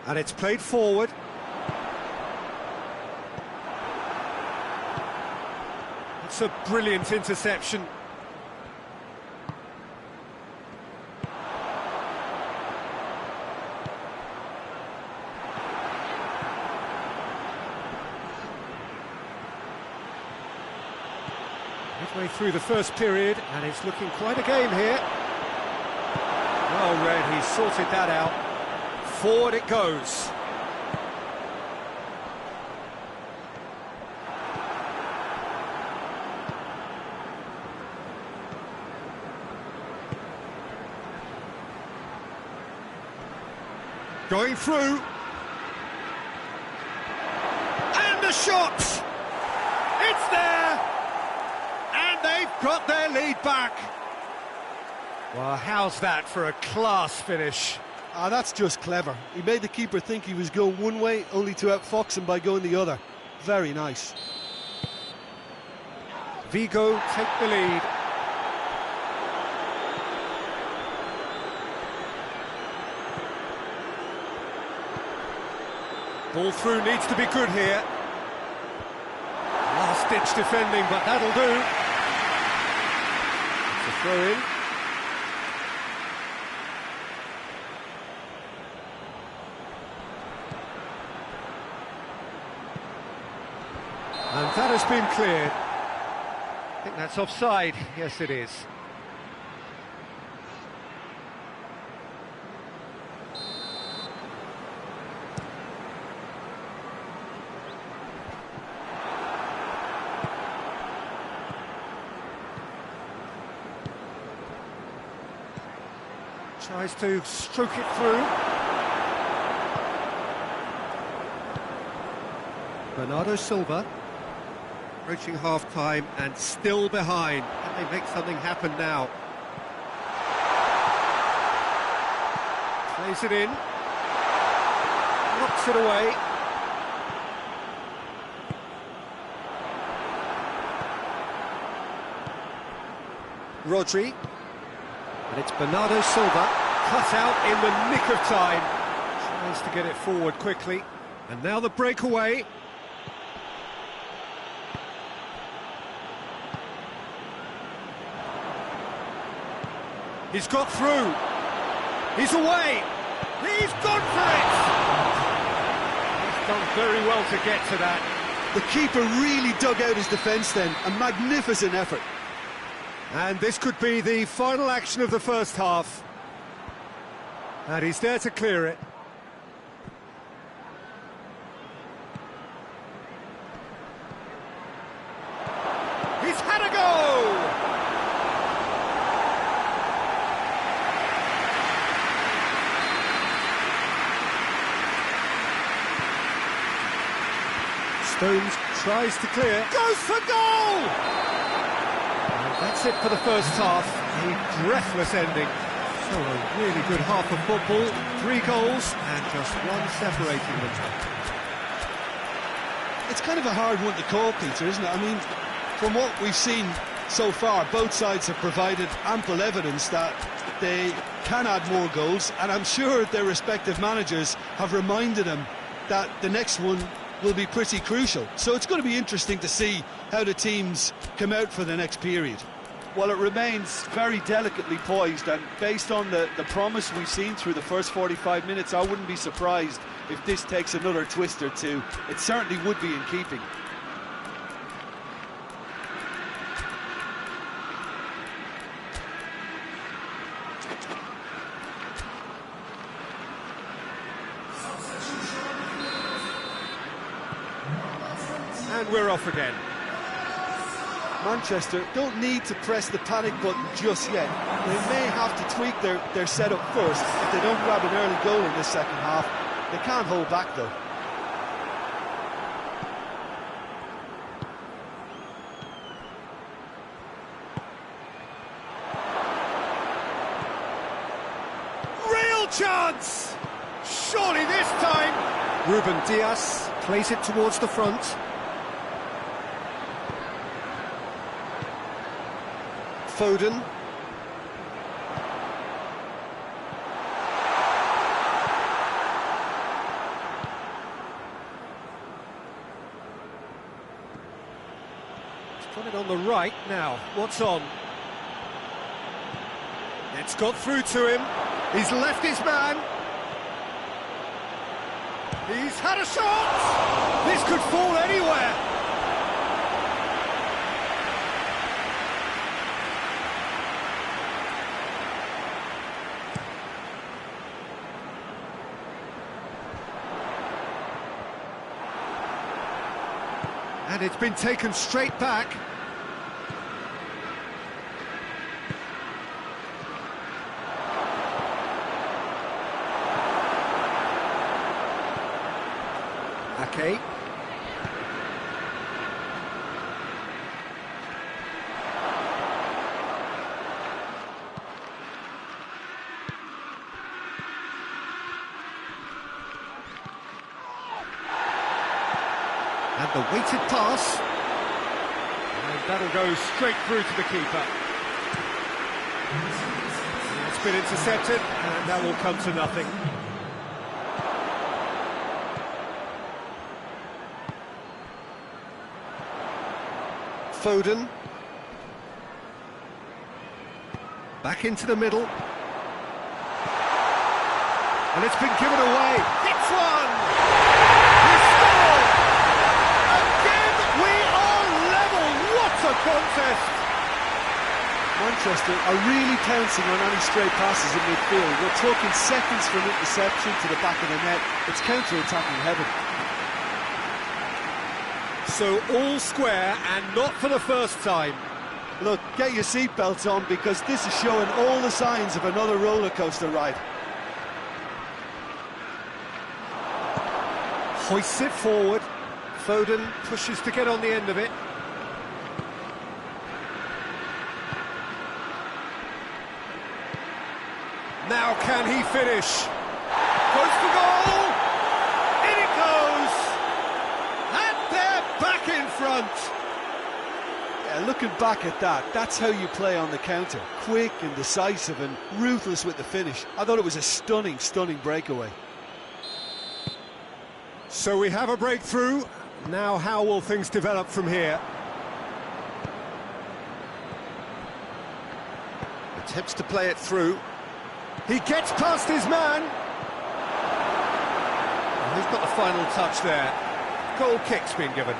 And it's played forward. It's a brilliant interception. Midway through the first period, and it's looking quite a game here. Well read, he's sorted that out. Forward it goes. Going through. And the shot! It's there! And they've got their lead back. Well, how's that for a class finish? Ah, that's just clever. He made the keeper think he was going one way, only to outfox him by going the other. Very nice. Vigo take the lead. Ball through needs to be good here. Last-ditch defending, but that'll do. It's a throw-in. And that has been cleared. I think that's offside. Yes, it is. Tries to stroke it through. Bernardo Silva. Approaching half-time and still behind. Can they make something happen now? Plays it in. Knocks it away. Rodri. And it's Bernardo Silva, cut out in the nick of time. Tries to get it forward quickly. And now the breakaway. He's got through. He's away. He's gone for it. He's done very well to get to that. The keeper really dug out his defence then. A magnificent effort. And this could be the final action of the first half. And he's there to clear it. He's had a go! Stones tries to clear. Goes for goal! That's it for the first half, a breathless ending. So a really good half of football, 3 goals and just one separating them. It's kind of a hard one to call, Peter, isn't it? I mean, from what we've seen so far, both sides have provided ample evidence that they can add more goals, and I'm sure their respective managers have reminded them that the next one will be pretty crucial. So it's going to be interesting to see how the teams come out for the next period. Well, it remains very delicately poised, and based on the promise we've seen through the first 45 minutes, I wouldn't be surprised if this takes another twist or two. It certainly would be in keeping. And we're off again. Manchester don't need to press the panic button just yet. They may have to tweak their setup first if they don't grab an early goal in this second half. They can't hold back though. Real chance! Surely this time! Ruben Dias plays it towards the front. Foden. He's put it on the right now. What's on? It's got through to him. He's left his man. He's had a shot! This could fall anywhere. And it's been taken straight back. Ake. And the weighted pass. And that'll go straight through to the keeper. It's been intercepted, and that will come to nothing. Foden. Back into the middle. And it's been given away. It's one! We score! Again, we are contest. Manchester are really pouncing on any stray passes in midfield. We're talking seconds from interception to the back of the net. It's counter-attacking heaven. So all square, and not for the first time. Look, get your seatbelts on, because this is showing all the signs of another roller coaster ride. Hoists it forward. Foden pushes to get on the end of it. Now can he finish? Goes for goal! In it goes! And they're back in front! Yeah, looking back at that, that's how you play on the counter. Quick and decisive and ruthless with the finish. I thought it was a stunning, stunning breakaway. So we have a breakthrough. Now how will things develop from here? Attempts to play it through. He gets past his man. And who's got the final touch there? Goal kick's been given.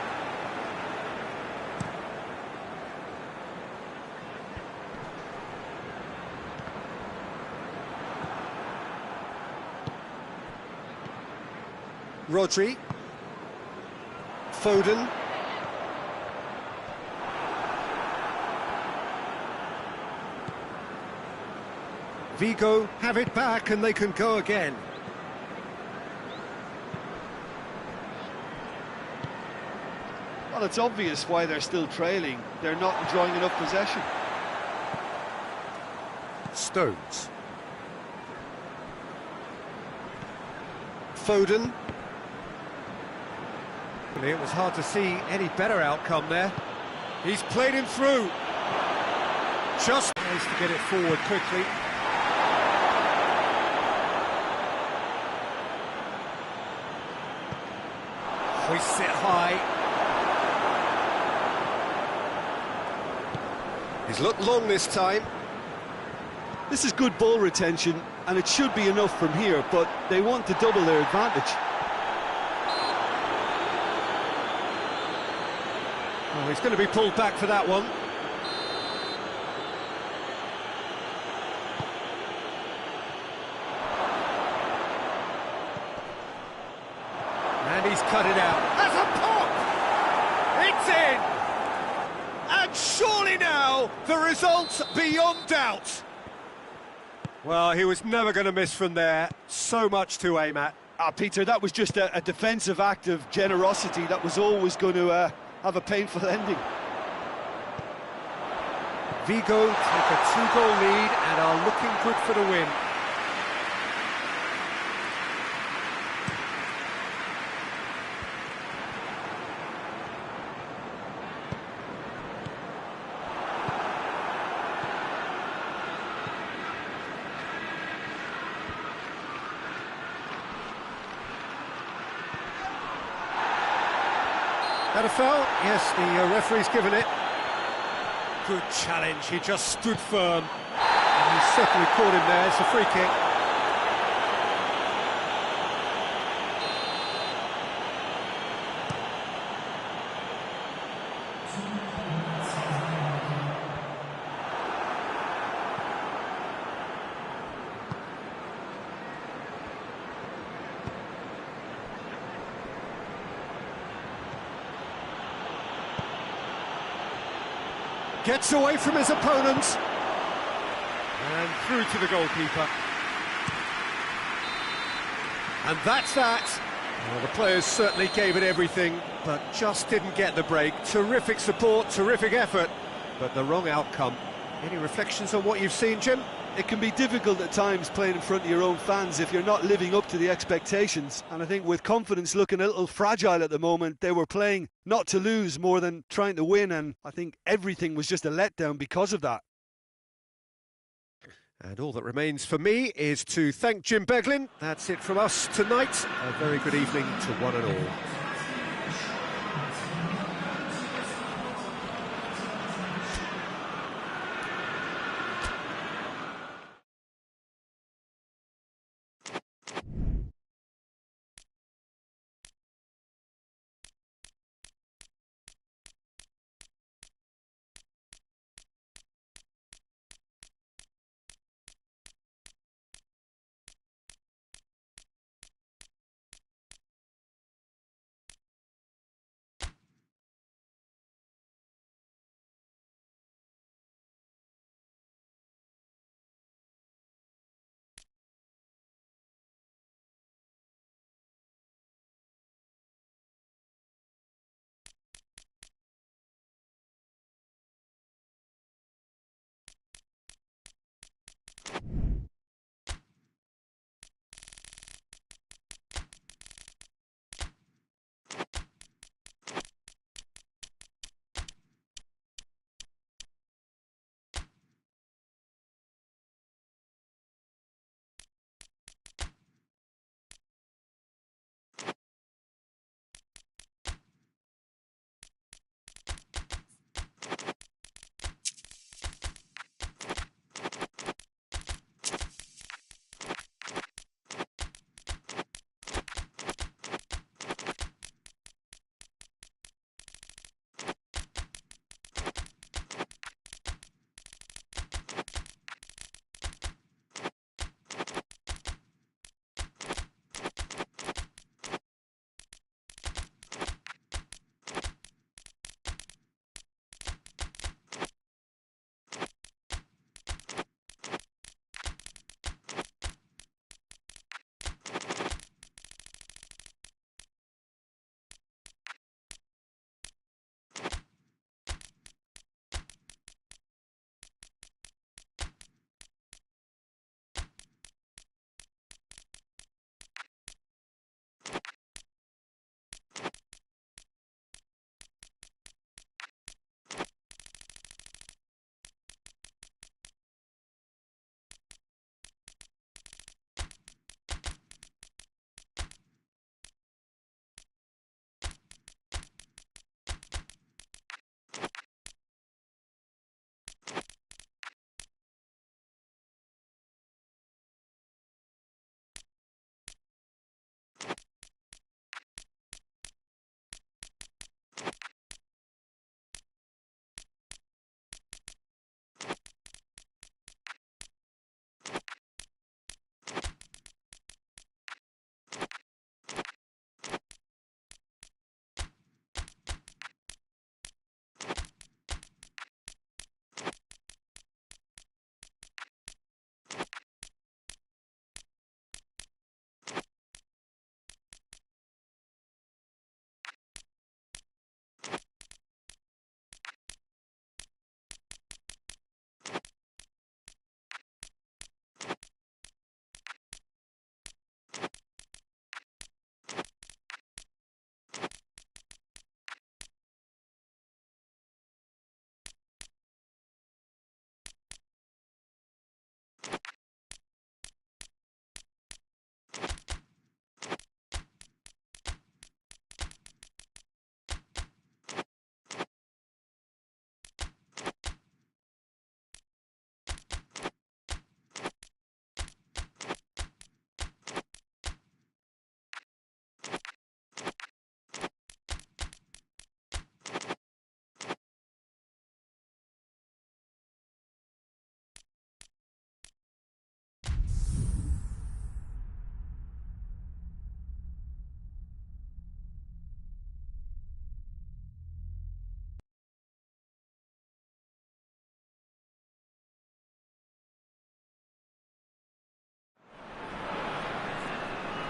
Rodri. Foden. Vigo have it back and they can go again. Well, it's obvious why they're still trailing. They're not enjoying enough possession. Stones. Foden. It was hard to see any better outcome there. He's played him through. Just nice to get it forward quickly. Hoists it high. He's looked long this time. This is good ball retention, and it should be enough from here, but they want to double their advantage. Oh, he's going to be pulled back for that one. And he's cut it out. That's a pop! It's in! And surely now, the result's beyond doubt. Well, he was never going to miss from there. So much to aim at. Peter, that was just a defensive act of generosity that was always going to have a painful ending. Vigo take a 2-goal lead and are looking good for the win. That a foul? Yes, the referee's given it. Good challenge, he just stood firm. And he certainly caught him there, it's a free kick. Gets away from his opponents. And through to the goalkeeper. And that's that. Well, the players certainly gave it everything, but just didn't get the break. Terrific support, terrific effort, but the wrong outcome. Any reflections on what you've seen, Jim? It can be difficult at times playing in front of your own fans if you're not living up to the expectations. And I think with confidence looking a little fragile at the moment, they were playing not to lose more than trying to win. And I think everything was just a letdown because of that. And all that remains for me is to thank Jim Beglin. That's it from us tonight. A very good evening to one and all.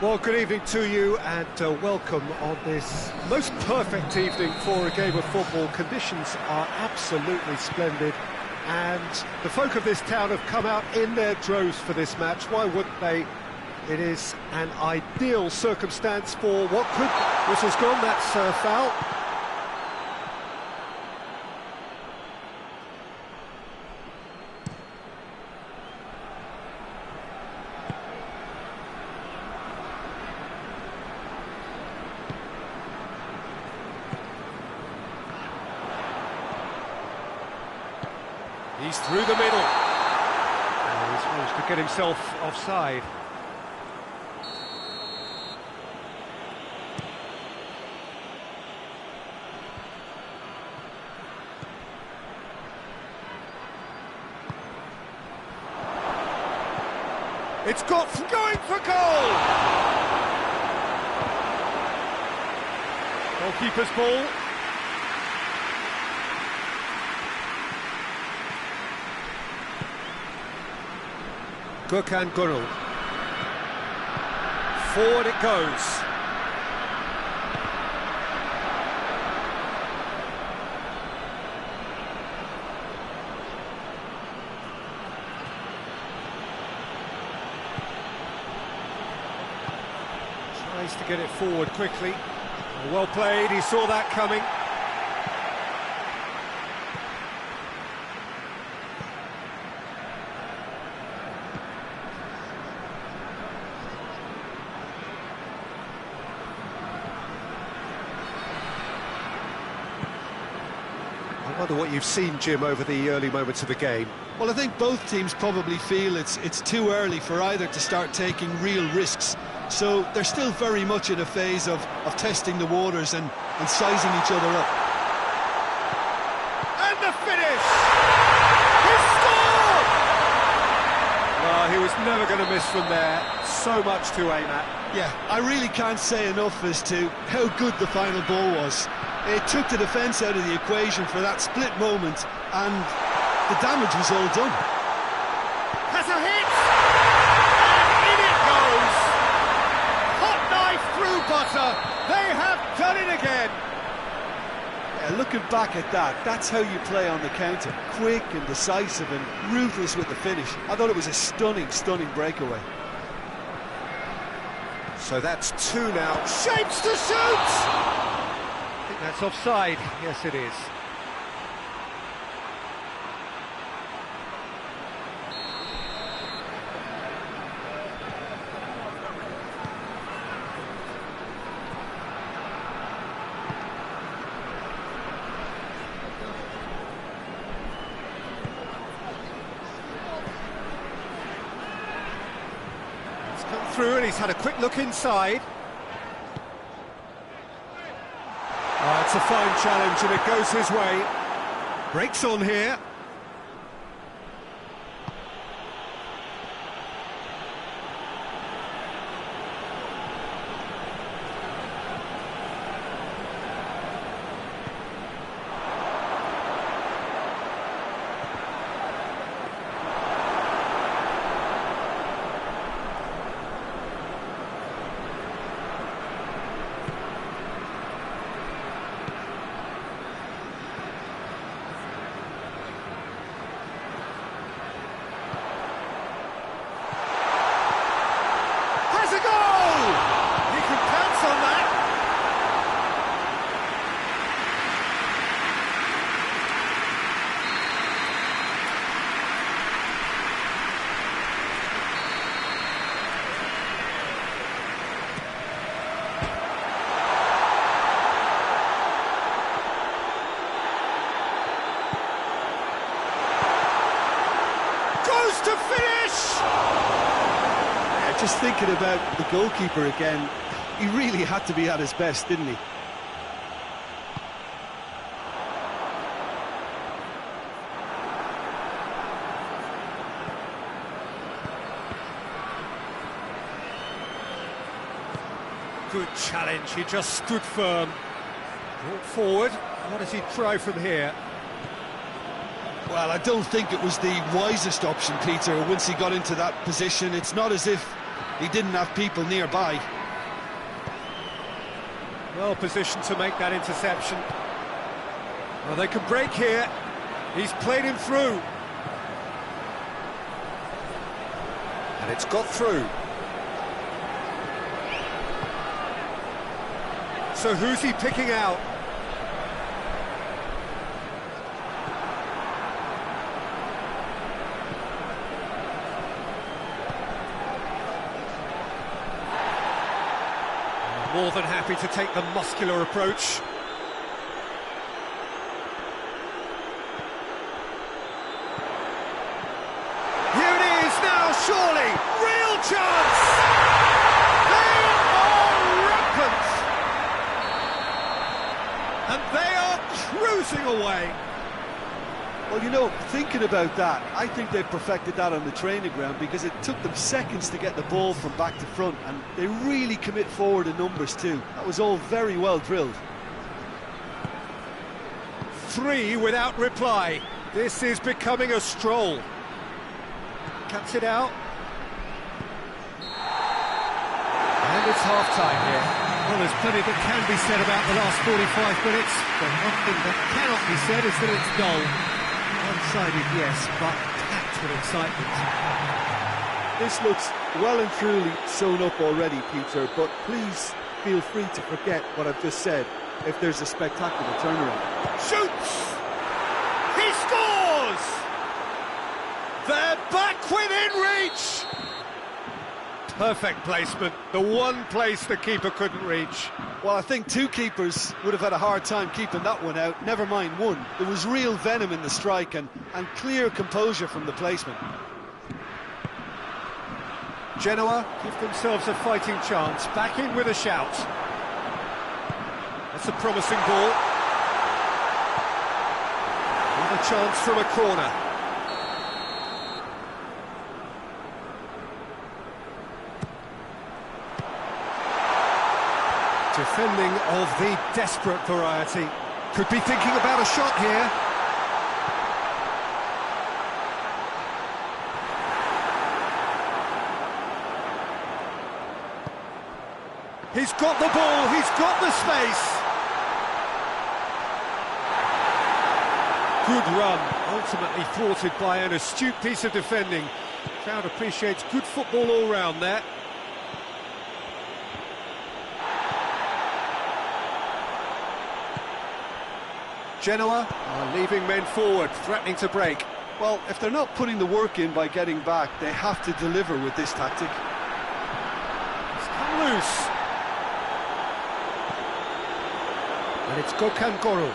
Well, good evening to you and welcome on this most perfect evening for a game of football. Conditions are absolutely splendid and the folk of this town have come out in their droves for this match. Why wouldn't they? It is an ideal circumstance for what could... Whistle's gone, that's foul. He's through the middle. And he's managed to get himself offside. It's got going for goal! Goalkeeper's ball. Gökhan Gürül. Forward it goes. Tries to get it forward quickly. Well played, he saw that coming. I wonder what you've seen, Jim, over the early moments of the game. Well, I think both teams probably feel it's too early for either to start taking real risks. So they're still very much in a phase of testing the waters and sizing each other up. And the finish! He scored! Well, he was never going to miss from there. So much to aim at. Yeah, I really can't say enough as to how good the final ball was. It took the defence out of the equation for that split moment, and the damage was all done. Has a hit! And in it goes! Hot knife through butter! They have done it again! Yeah, looking back at that, that's how you play on the counter. Quick and decisive and ruthless with the finish. I thought it was a stunning, stunning breakaway. So that's two now. Shapes to shoot! I think that's offside. Yes, it is. He's come through and he's had a quick look inside. It's a fine challenge and it goes his way. Breaks on here. To finish! Yeah, just thinking about the goalkeeper again, he really had to be at his best, didn't he? Good challenge, he just stood firm. Brought forward, what does he try from here? Well, I don't think it was the wisest option, Peter, once he got into that position. It's not as if he didn't have people nearby. Well positioned to make that interception. Well, they can break here. He's played him through. And it's got through. So who's he picking out? More than happy to take the muscular approach. Here it is now, surely! Real chance! They are rampant! And they are cruising away. Well, you know, thinking about that, I think they've perfected that on the training ground because it took them seconds to get the ball from back to front, and they really commit forward in numbers too. That was all very well drilled. 3 without reply. This is becoming a stroll. Cuts it out. And it's half-time here. Well, there's plenty that can be said about the last 45 minutes, but one thing that cannot be said is that it's dull. One-sided, yes, but packed with excitement. This looks Well and truly sewn up already, Peter, but please feel free to forget what I've just said if there's a spectacular turnaround. Shoots! He scores! They're back within reach! Perfect placement, the one place the keeper couldn't reach. Well, I think two keepers would have had a hard time keeping that one out, never mind one. There was real venom in the strike and clear composure from the placement. Genoa give themselves a fighting chance, back in with a shout. That's a promising ball. Another chance from a corner. Defending of the desperate variety. Could be thinking about a shot here. He's got the ball, he's got the space. Good run, ultimately thwarted by an astute piece of defending. Crowd appreciates good football all round there. Genoa are leaving men forward, threatening to break. Well, if they're not putting the work in by getting back, they have to deliver with this tactic. It's come loose. And it's Kcm4.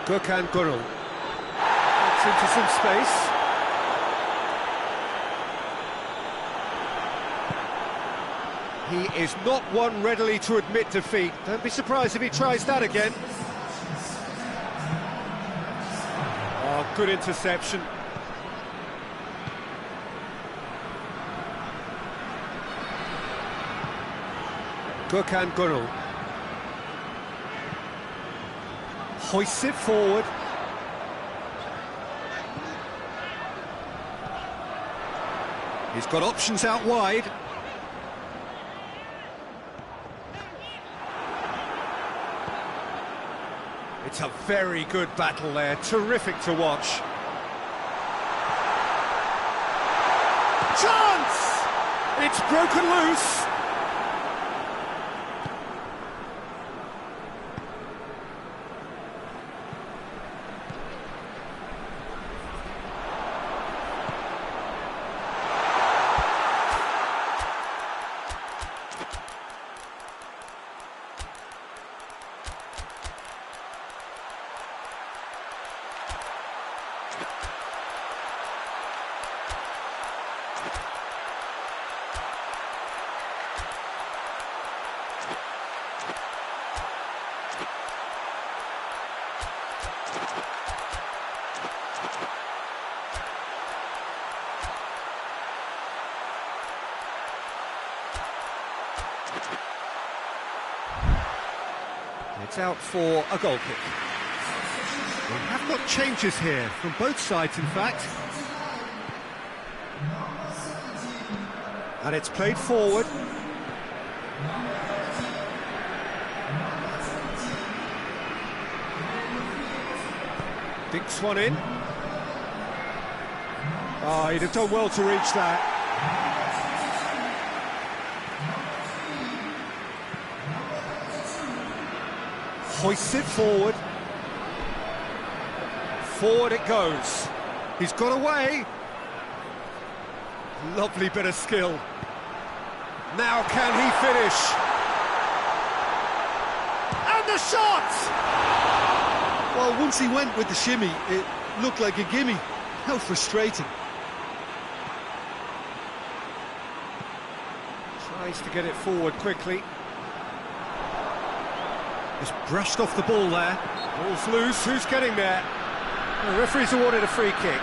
Kcm4 gets into some space. He is not one readily to admit defeat. Don't be surprised if he tries that again. Oh, good interception. Kcm4 hoists it forward. He's got options out wide. It's a very good battle there, terrific to watch. Chance! It's broken loose. It's out for a goal kick. We have got changes here, from both sides in fact. And it's played forward. Dinks one in. Oh, he'd have done well to reach that. Hoists it forward. Forward it goes. He's got away. Lovely bit of skill. Now can he finish? And the shot! Well, once he went with the shimmy, it looked like a gimme. How frustrating. Tries to get it forward quickly. Just brushed off the ball there. Ball's loose, who's getting there? The referee's awarded a free kick.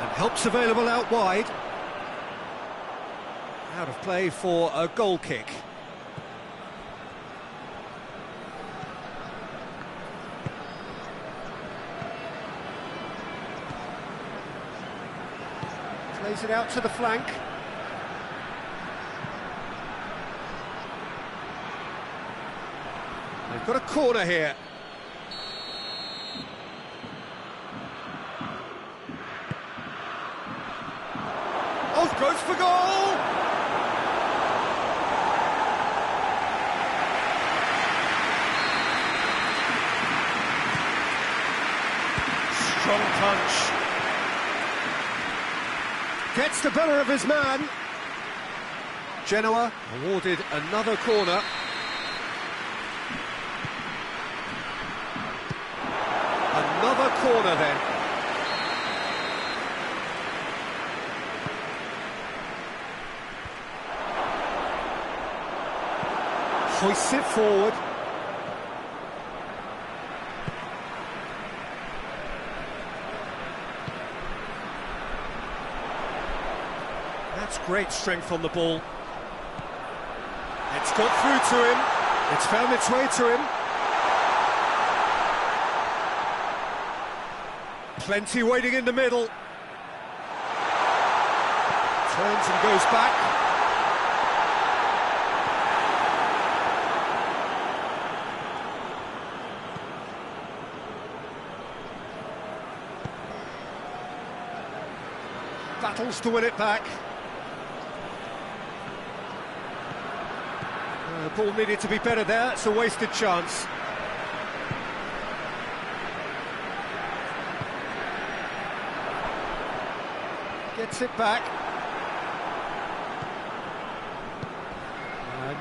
And help's available out wide. Out of play for a goal kick. Plays it out to the flank. They've got a corner here. for goal! Strong punch. Gets the better of his man. Genoa awarded another corner. Another corner then. Hoists it forward. That's great strength on the ball. It's got through to him. It's found its way to him. Plenty waiting in the middle. Turns and goes back. Battles to win it back. The ball needed to be better there. It's a wasted chance. Gets it back.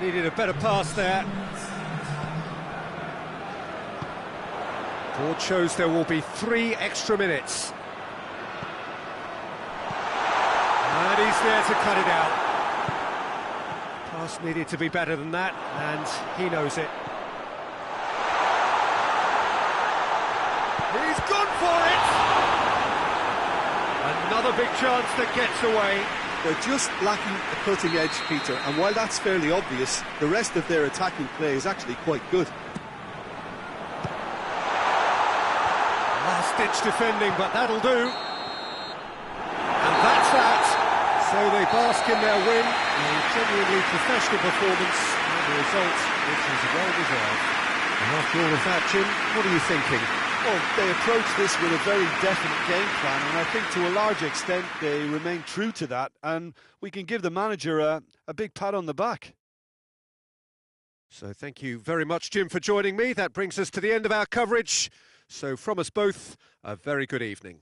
Needed a better pass there. Board shows there will be 3 extra minutes. And he's there to cut it out. Pass needed to be better than that, and he knows it. He's gone for it! Another big chance that gets away. They're just lacking a cutting edge, Peter, and while that's fairly obvious, the rest of their attacking play is actually quite good. Last-ditch defending, but that'll do. And that's that. So they bask in their win, a genuinely professional performance, and the result, which is well-deserved. And after all of that, Jim, what are you thinking? Well, they approach this with a very definite game plan, and I think to a large extent they remain true to that, and we can give the manager a big pat on the back. So thank you very much, Jim, for joining me. That brings us to the end of our coverage. So from us both, a very good evening.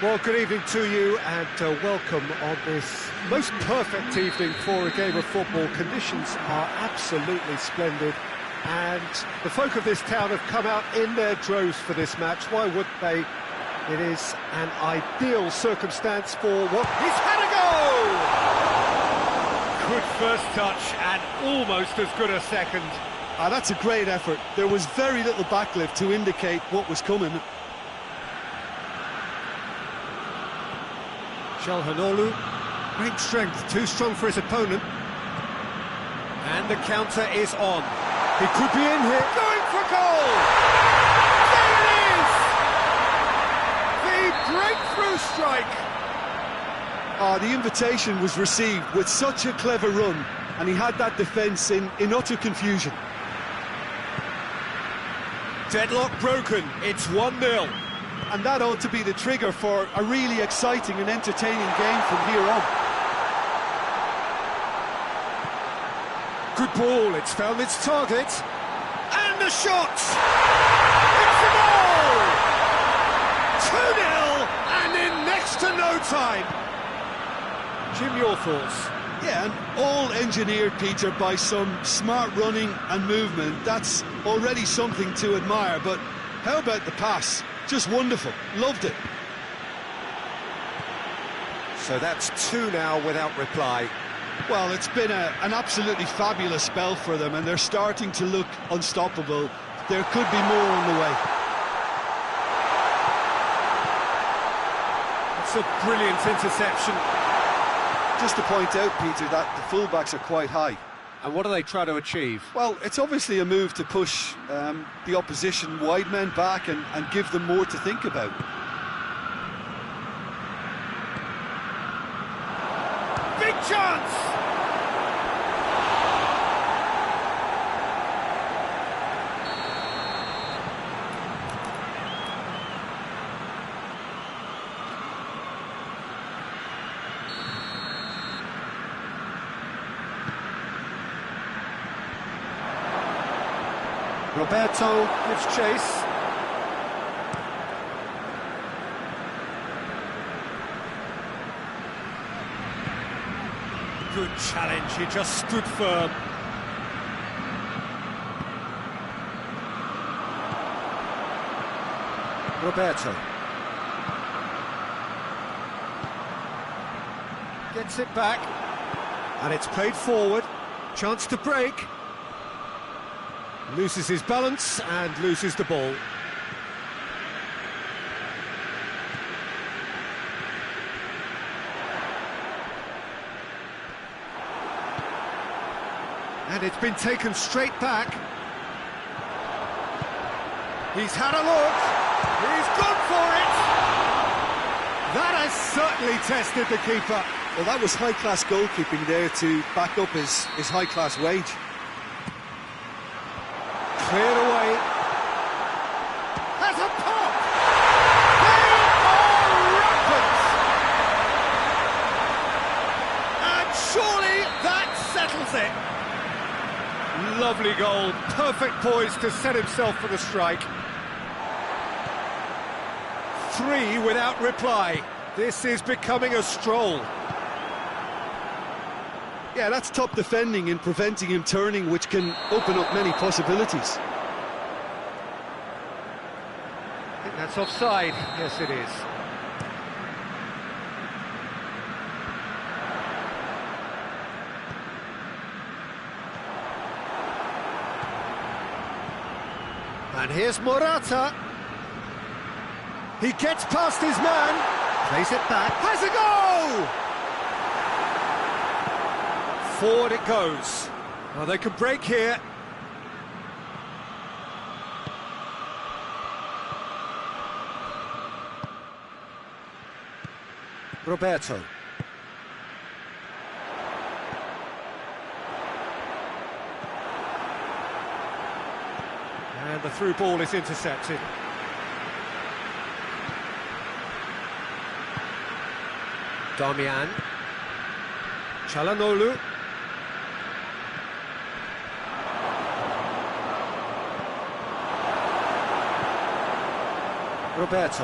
Well, good evening to you and welcome on this most perfect evening for a game of football. Conditions are absolutely splendid and the folk of this town have come out in their droves for this match. Why would they? It is an ideal circumstance for what... He's had a goal! Good first touch and almost as good a second. That's a great effort. There was very little backlift to indicate what was coming. Çalhanoğlu, great strength, too strong for his opponent. And the counter is on. He could be in here, going for goal! There it is! The breakthrough strike! The invitation was received with such a clever run, and he had that defence in utter confusion. Deadlock broken, it's 1-0. And that ought to be the trigger for a really exciting and entertaining game from here on. Good ball, it's found its target. And the shot! It's a goal! 2-0 and in next to no time. Jim, your thoughts? Yeah, and all engineered, Peter, by some smart running and movement. That's already something to admire, but how about the pass? Just wonderful, loved it. So that's 2 now without reply. Well, it's been an absolutely fabulous spell for them, and they're starting to look unstoppable. There could be more on the way. It's a brilliant interception. Just to point out, Peter, that the fullbacks are quite high. And what do they try to achieve? Well, it's obviously a move to push the opposition wide men back and give them more to think about. Big chance! Roberto gives chase. Good challenge, he just stood firm. Roberto. Gets it back. And it's played forward. Chance to break. Loses his balance and loses the ball. And it's been taken straight back. He's had a look. He's gone for it. That has certainly tested the keeper. Well, that was high-class goalkeeping there to back up his high-class wage. Cleared away. Has a pop! They are rampant! And surely that settles it. Lovely goal. Perfect poise to set himself for the strike. 3 without reply. This is becoming a stroll. Yeah, that's top defending and preventing him turning, which can open up many possibilities. I think that's offside. Yes, it is. And here's Morata. He gets past his man, plays it back, has a goal! Forward it goes. Well, they can break here. Roberto. And the through ball is intercepted. Damian. Çalhanoğlu. Roberto.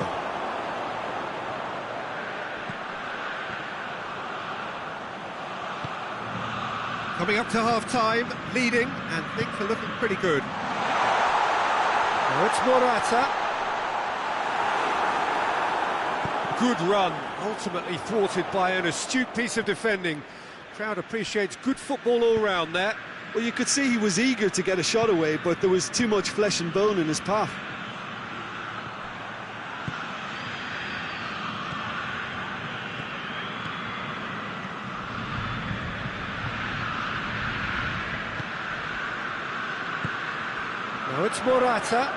Coming up to half-time, leading, and things are looking pretty good. Now it's Morata. Good run, ultimately thwarted by an astute piece of defending. Crowd appreciates good football all round there. Well, you could see he was eager to get a shot away, but there was too much flesh and bone in his path. Now it's Morata.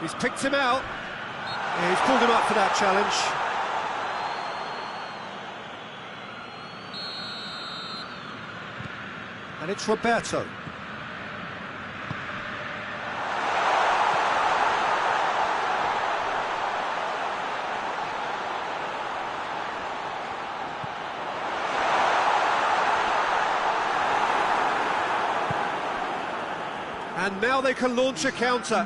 He's picked him out. Yeah, he's pulled him up for that challenge. And it's Roberto. And now they can launch a counter.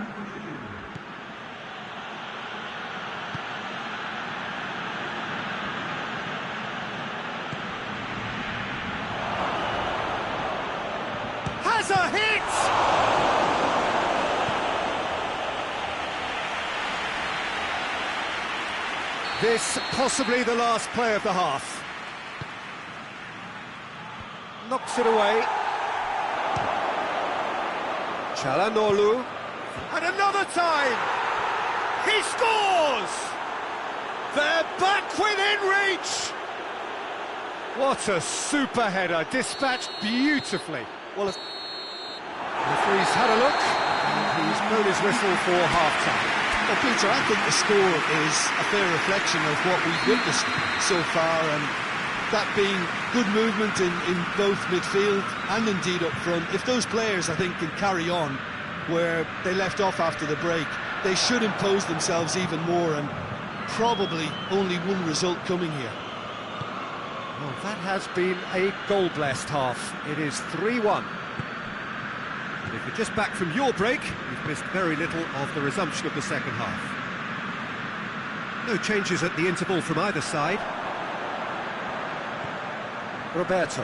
Has a hit! This possibly the last play of the half. Knocks it away. Çalhanoğlu, and another time, he scores! They're back within reach! What a super header, dispatched beautifully. Well, the referee's had a look, and he's blown his whistle for half-time. Well, Peter, I think the score is a fair reflection of what we've witnessed so far, and that being good movement in both midfield and indeed up front. If those players, I think, can carry on where they left off after the break, they should impose themselves even more, and probably only one result coming here. Well, that has been a goal-blessed half. It is 3-1. And if you're just back from your break, you've missed very little of the resumption of the second half. No changes at the interval from either side. Roberto.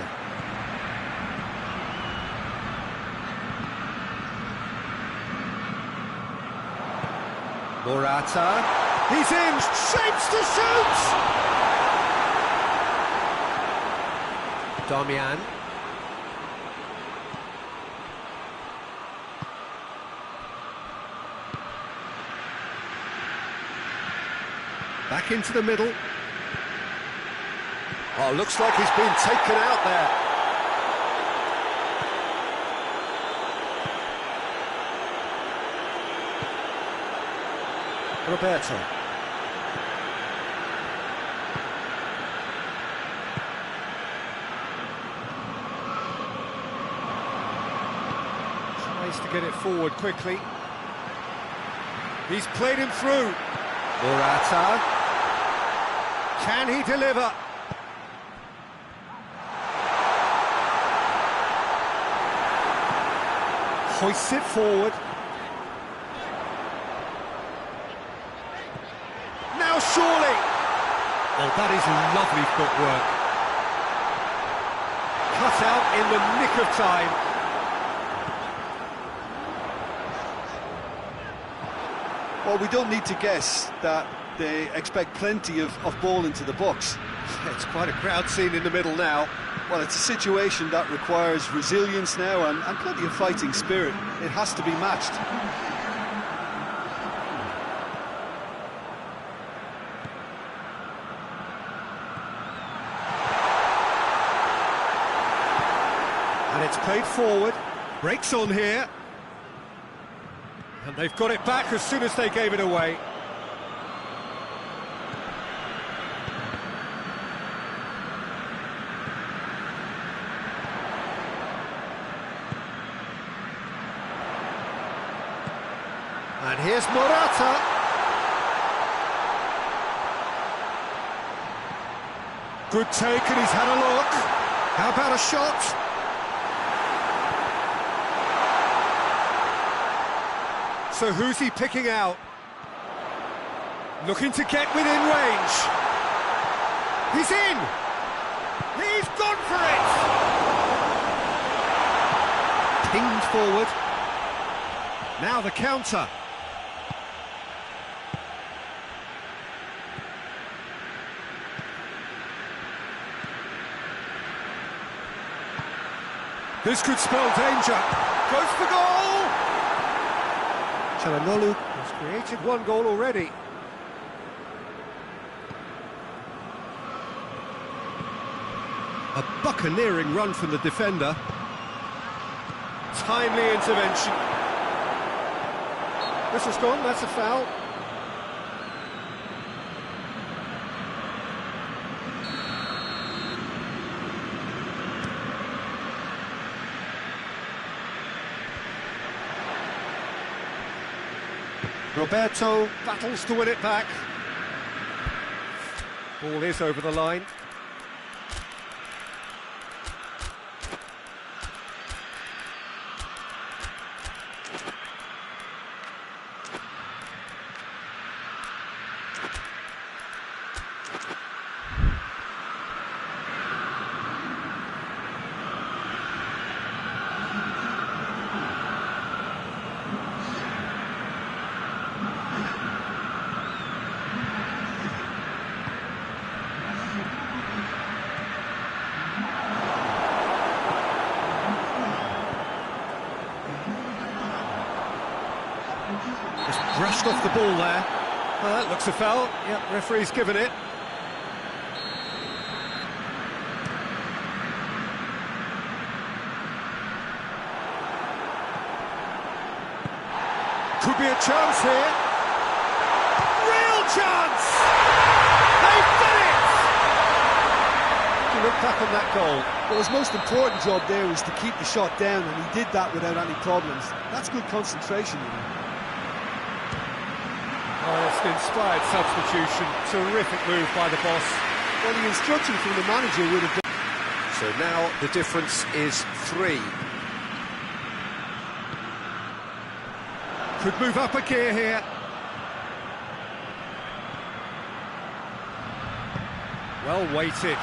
Morata. He's in, shapes to shoot! Damian. Back into the middle. Oh, looks like he's been taken out there. Roberto. Tries to get it forward quickly. He's played him through. Morata. Can he deliver? Hoists it forward. Now surely! Oh, that is lovely footwork. Cut out in the nick of time. Well, we don't need to guess that they expect plenty of ball into the box. It's quite a crowd scene in the middle now. Well, it's a situation that requires resilience now and plenty of fighting spirit. It has to be matched. And it's played forward. Breaks on here. And they've got it back as soon as they gave it away. And here's Morata. Good take, and he's had a look. How about a shot? So who's he picking out? Looking to get within range. He's in! He's gone for it! pinged forward. Now the counter. This could spell danger. Goes for goal! Çalhanoğlu has created one goal already. A buccaneering run from the defender. Timely intervention. This has gone, that's a foul. Roberto battles to win it back. Ball is over the line. Just brushed off the ball there. Well, that looks a foul. Yep, referee's given it. Could be a chance here. Real chance! They've done it! You look back on that goal. Well, his most important job there was to keep the shot down, and he did that without any problems. That's good concentration, you know. Oh, it's an inspired substitution. Terrific move by the boss. Well, the instruction from the manager would have been... So now the difference is 3. Could move up a gear here. Well weighted.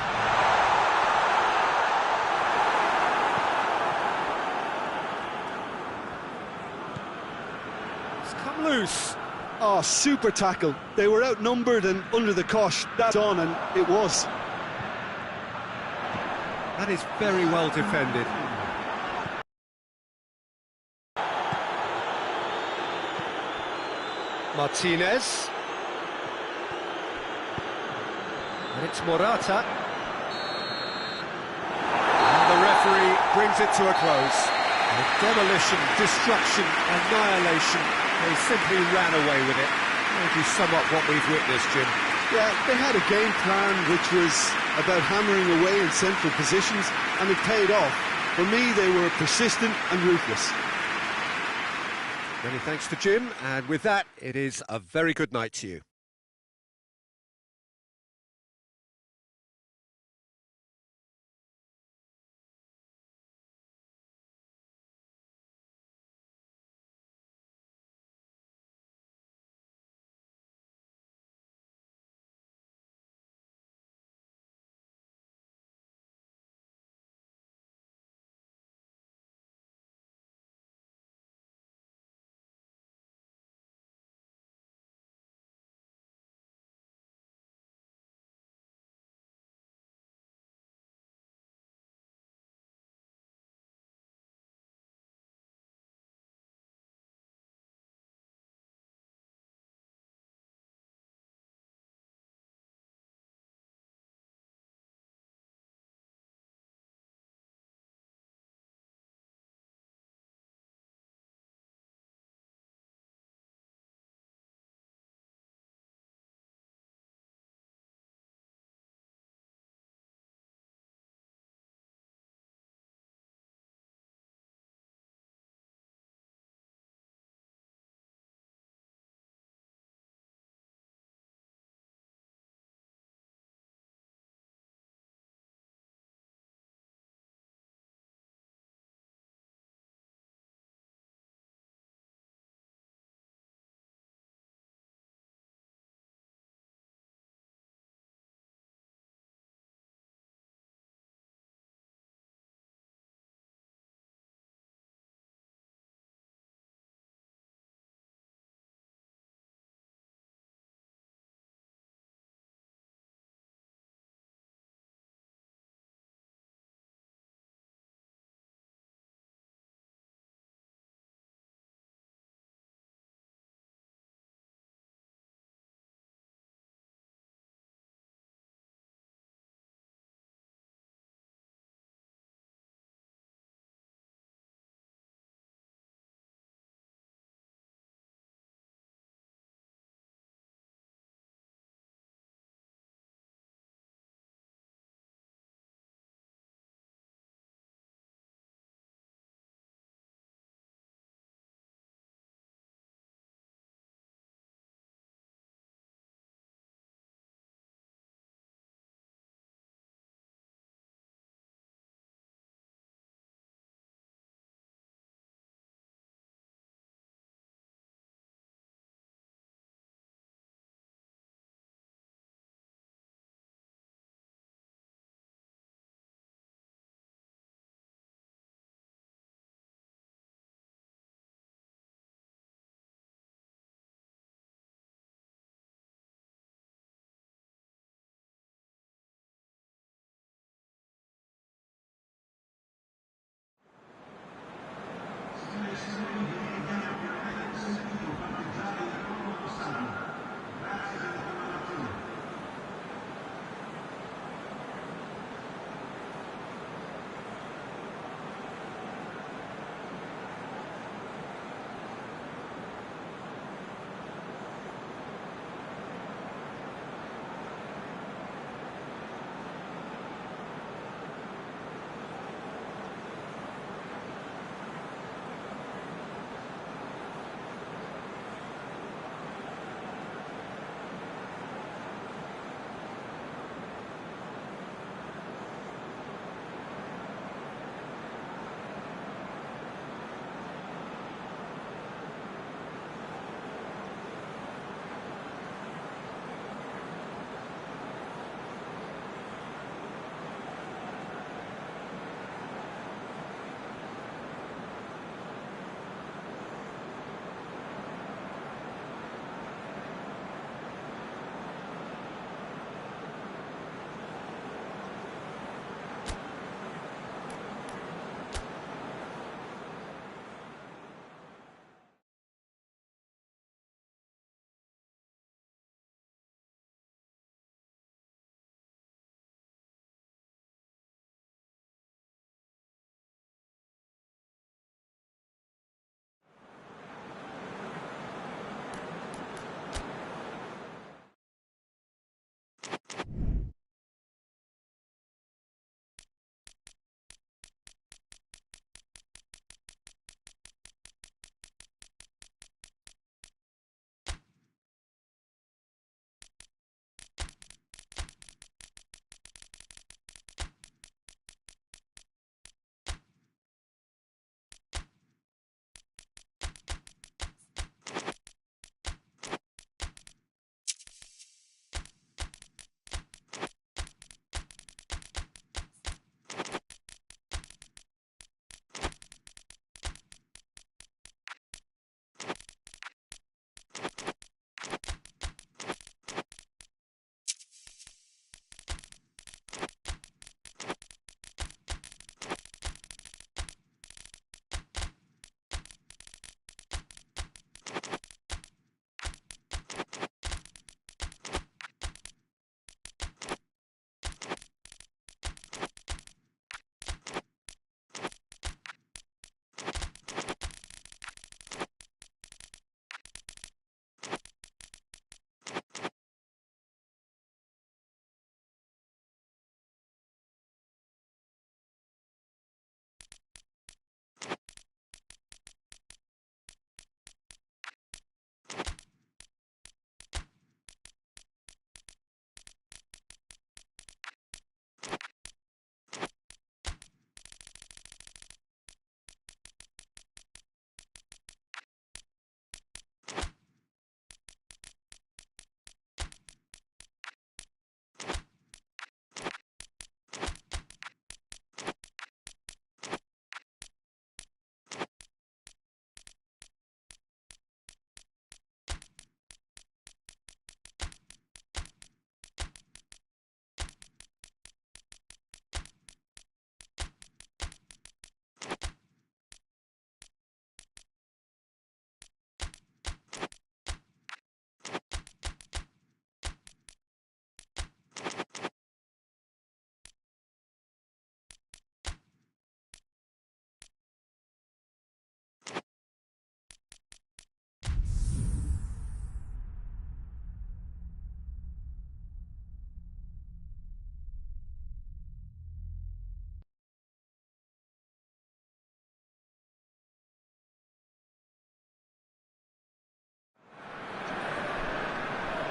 It's come loose. Oh, super tackle. They were outnumbered and under the cosh. That's on, and it was. That is very well defended. Martinez. And it's Morata. And the referee brings it to a close. Demolition, destruction, annihilation. They simply ran away with it. Maybe somewhat what we've witnessed, Jim. Yeah, they had a game plan which was about hammering away in central positions, and it paid off. For me, they were persistent and ruthless. Many thanks to Jim, and with that, it is a very good night to you.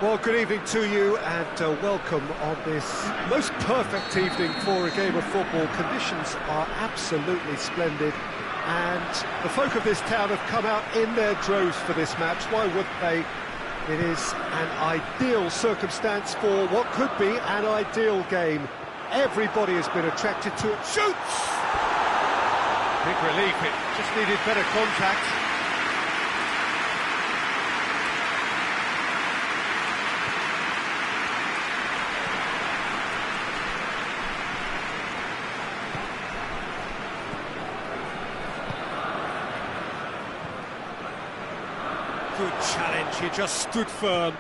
Well, good evening to you and welcome on this most perfect evening for a game of football. Conditions are absolutely splendid and the folk of this town have come out in their droves for this match. Why wouldn't they? It is an ideal circumstance for what could be an ideal game. Everybody has been attracted to it. Shoots! Big relief, it just needed better contact. Good challenge, he just stood firm.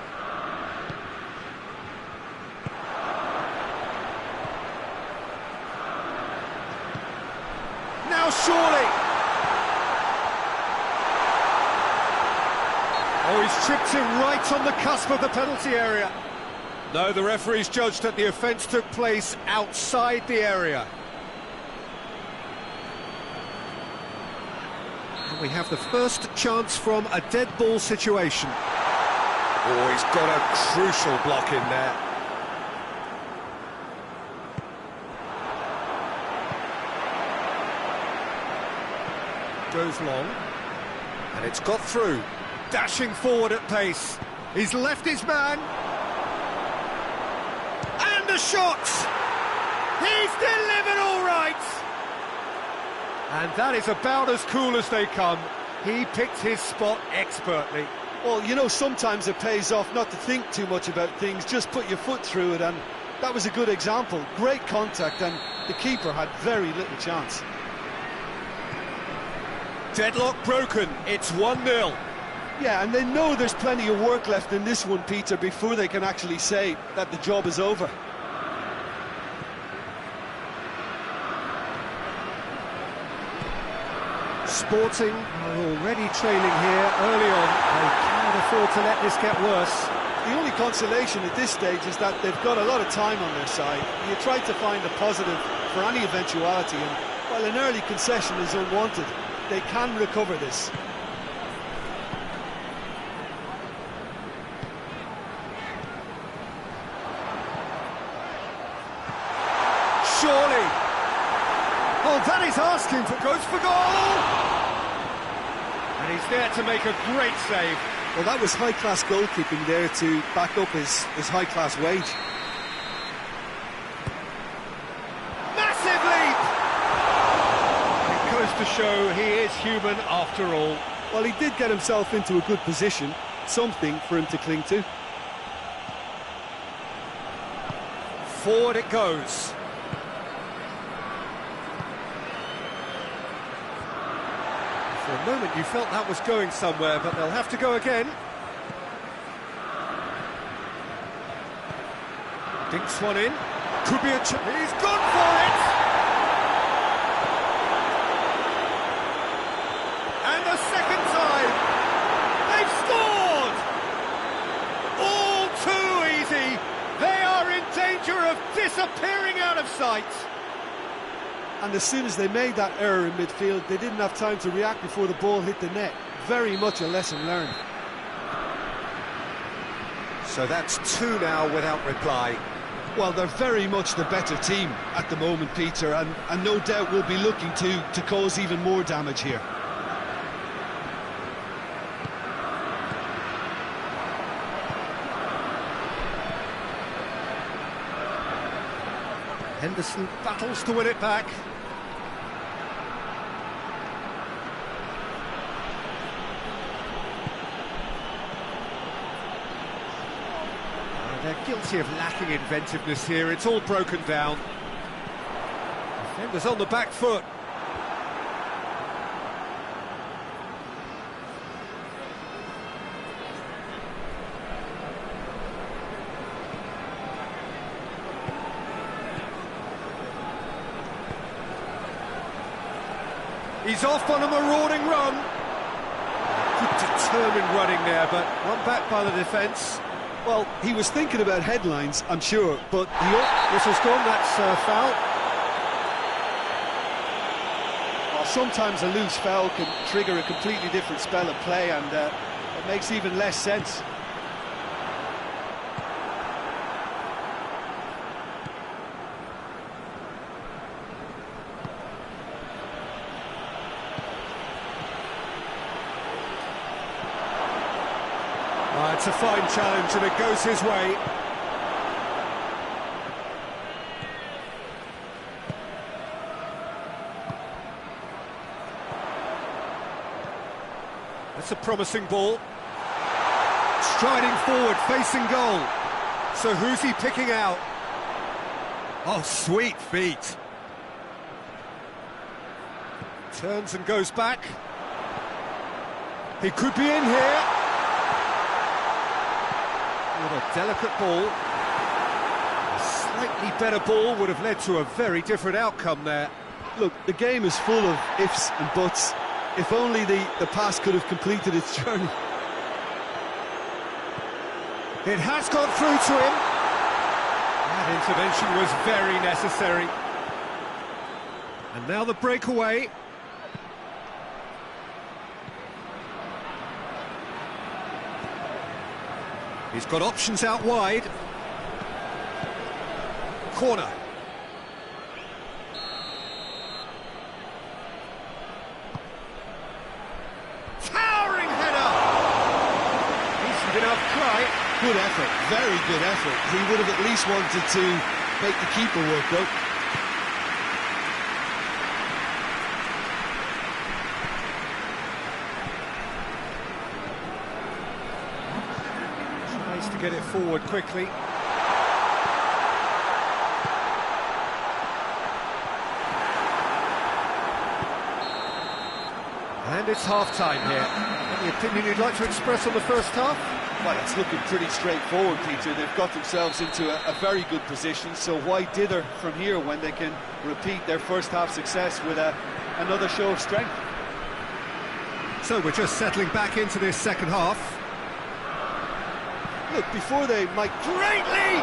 Now surely! Oh, he's tripped him right on the cusp of the penalty area. No, the referee's judged that the offence took place outside the area. And we have the first chance from a dead ball situation. Oh, he's got a crucial block in there. Goes long, and it's got through. Dashing forward at pace. He's left his man. And the shot! He's delivered all right! And that is about as cool as they come. He picked his spot expertly. Well, you know, sometimes it pays off not to think too much about things, just put your foot through it, and that was a good example. Great contact, and the keeper had very little chance. Deadlock broken, it's 1-0. Yeah, and they know there's plenty of work left in this one, Peter, before they can actually say that the job is over. Sporting are already trailing here early on. They cannot afford to let this get worse. The only consolation at this stage is that they've got a lot of time on their side. You try to find a positive for any eventuality, and while an early concession is unwanted, they can recover this. Surely! Oh, that is asking for... goes for goal! And he's there to make a great save. Well, that was high-class goalkeeping there to back up his high-class wage. Massive leap! It goes to show he is human after all. Well, he did get himself into a good position, something for him to cling to. Forward it goes. For a moment you felt that was going somewhere, but they'll have to go again. Dinks one in. Could be a chance. He's gone for it! And the second time! They've scored! All too easy! They are in danger of disappearing out of sight! And as soon as they made that error in midfield, they didn't have time to react before the ball hit the net. Very much a lesson learned. So that's two now without reply. Well, they're very much the better team at the moment, Peter, and no doubt will be looking to cause even more damage here. Henderson battles to win it back. They're guilty of lacking inventiveness here. It's all broken down. Defenders on the back foot. He's off on a marauding run. Good determined running there, but run back by the defence. Well, he was thinking about headlines, I'm sure, but Whistle's gone, that's foul. well, sometimes a loose foul can trigger a completely different spell of play, and it makes even less sense. That's a fine challenge and it goes his way. That's a promising ball. Striding forward, facing goal. So who's he picking out? Oh, sweet feet. Turns and goes back. He could be in here. What a delicate ball. A slightly better ball would have led to a very different outcome there. Look, the game is full of ifs and buts. If only the pass could have completed its journey. It has gone through to him. That intervention was very necessary. And now the breakaway. He's got options out wide. Corner. Towering header! Decent enough try. Good effort, very good effort. He would have at least wanted to make the keeper work, though. Tries to get it forward quickly. And it's half-time here. Any opinion you'd like to express on the first half? Well, it's looking pretty straightforward, Peter. They've got themselves into a very good position, so why dither from here when they can repeat their first half success with another show of strength? So we're just settling back into this second half. Look, before they might... Great leap!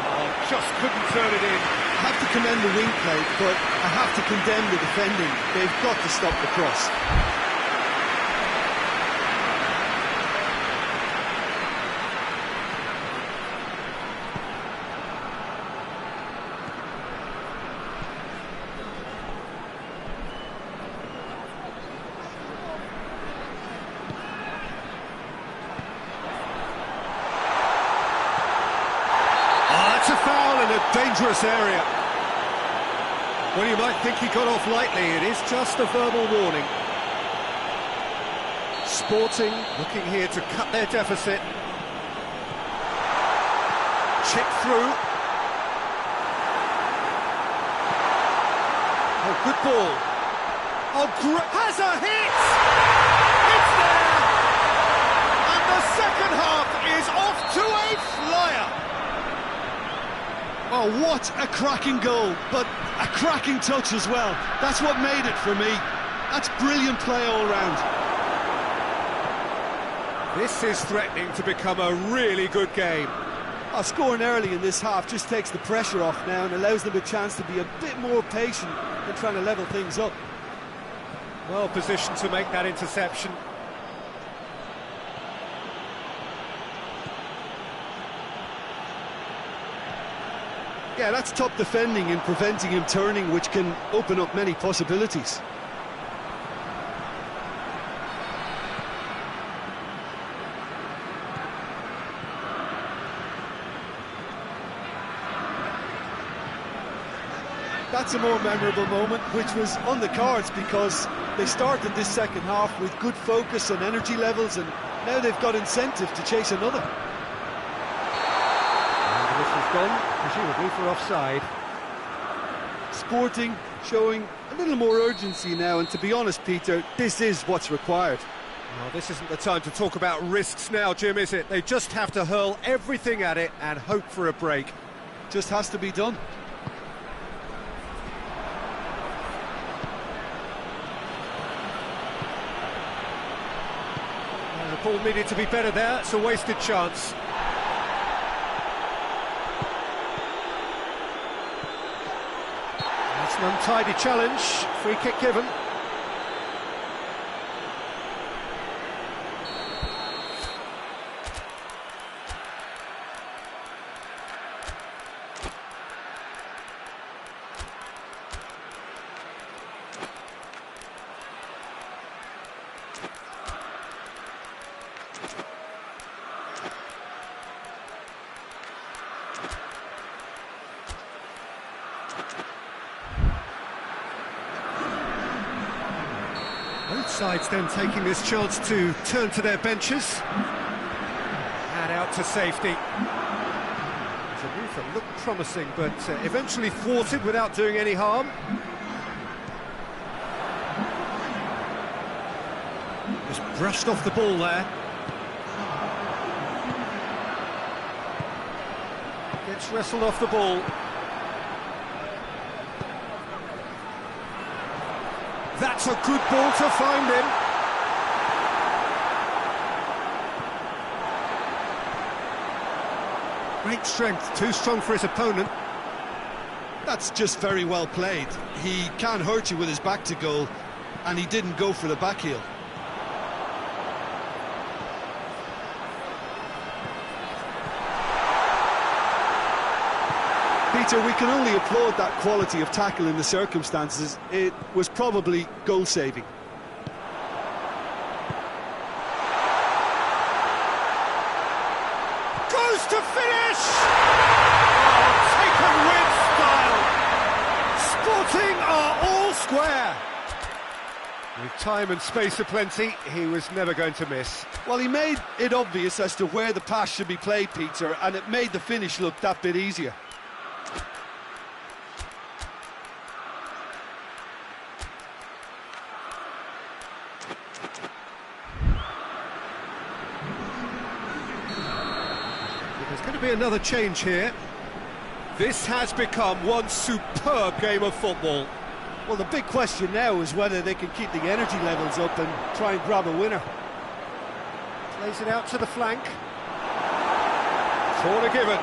Oh, just couldn't turn it in. I have to commend the wing play, but I have to condemn the defending. They've got to stop the cross. It's a foul in a dangerous area. Well, you might think he got off lightly. It is just a verbal warning. Sporting looking here to cut their deficit. Chip through. Oh, good ball. Oh, has a hit! It's there! And the second half is off to a flyer. Oh, what a cracking goal, but a cracking touch as well. That's what made it for me. That's brilliant play all round. This is threatening to become a really good game. Scoring early in this half just takes the pressure off now and allows them a chance to be a bit more patient in trying to level things up. Well positioned to make that interception. Yeah, that's top defending and preventing him turning, which can open up many possibilities. That's a more memorable moment, which was on the cards because they started this second half with good focus and energy levels, and now they've got incentive to chase another. And this is gone, presumably for offside. Sporting showing a little more urgency now, and to be honest, Peter, this is what's required. Well, this isn't the time to talk about risks now, Jim, is it? They just have to hurl everything at it and hope for a break. Just has to be done. The ball needed to be better there, it's a wasted chance. That's an untidy challenge, free kick given. Sides then taking this chance to turn to their benches. And out to safety. The move that looked promising, but eventually thwarted without doing any harm. Just brushed off the ball there. Gets wrestled off the ball. That's a good ball to find him. Great strength, too strong for his opponent. That's just very well played. He can't hurt you with his back to goal, and he didn't go for the back heel. Peter, we can only applaud that quality of tackle in the circumstances. It was probably goal-saving. Goes to finish! Oh, taken with style. Sporting are all square. With time and space aplenty, he was never going to miss. Well, he made it obvious as to where the pass should be played, Peter, and it made the finish look that bit easier. There's going to be another change here. This has become one superb game of football. Well, the big question now is whether they can keep the energy levels up and try and grab a winner. Plays it out to the flank. Corner given.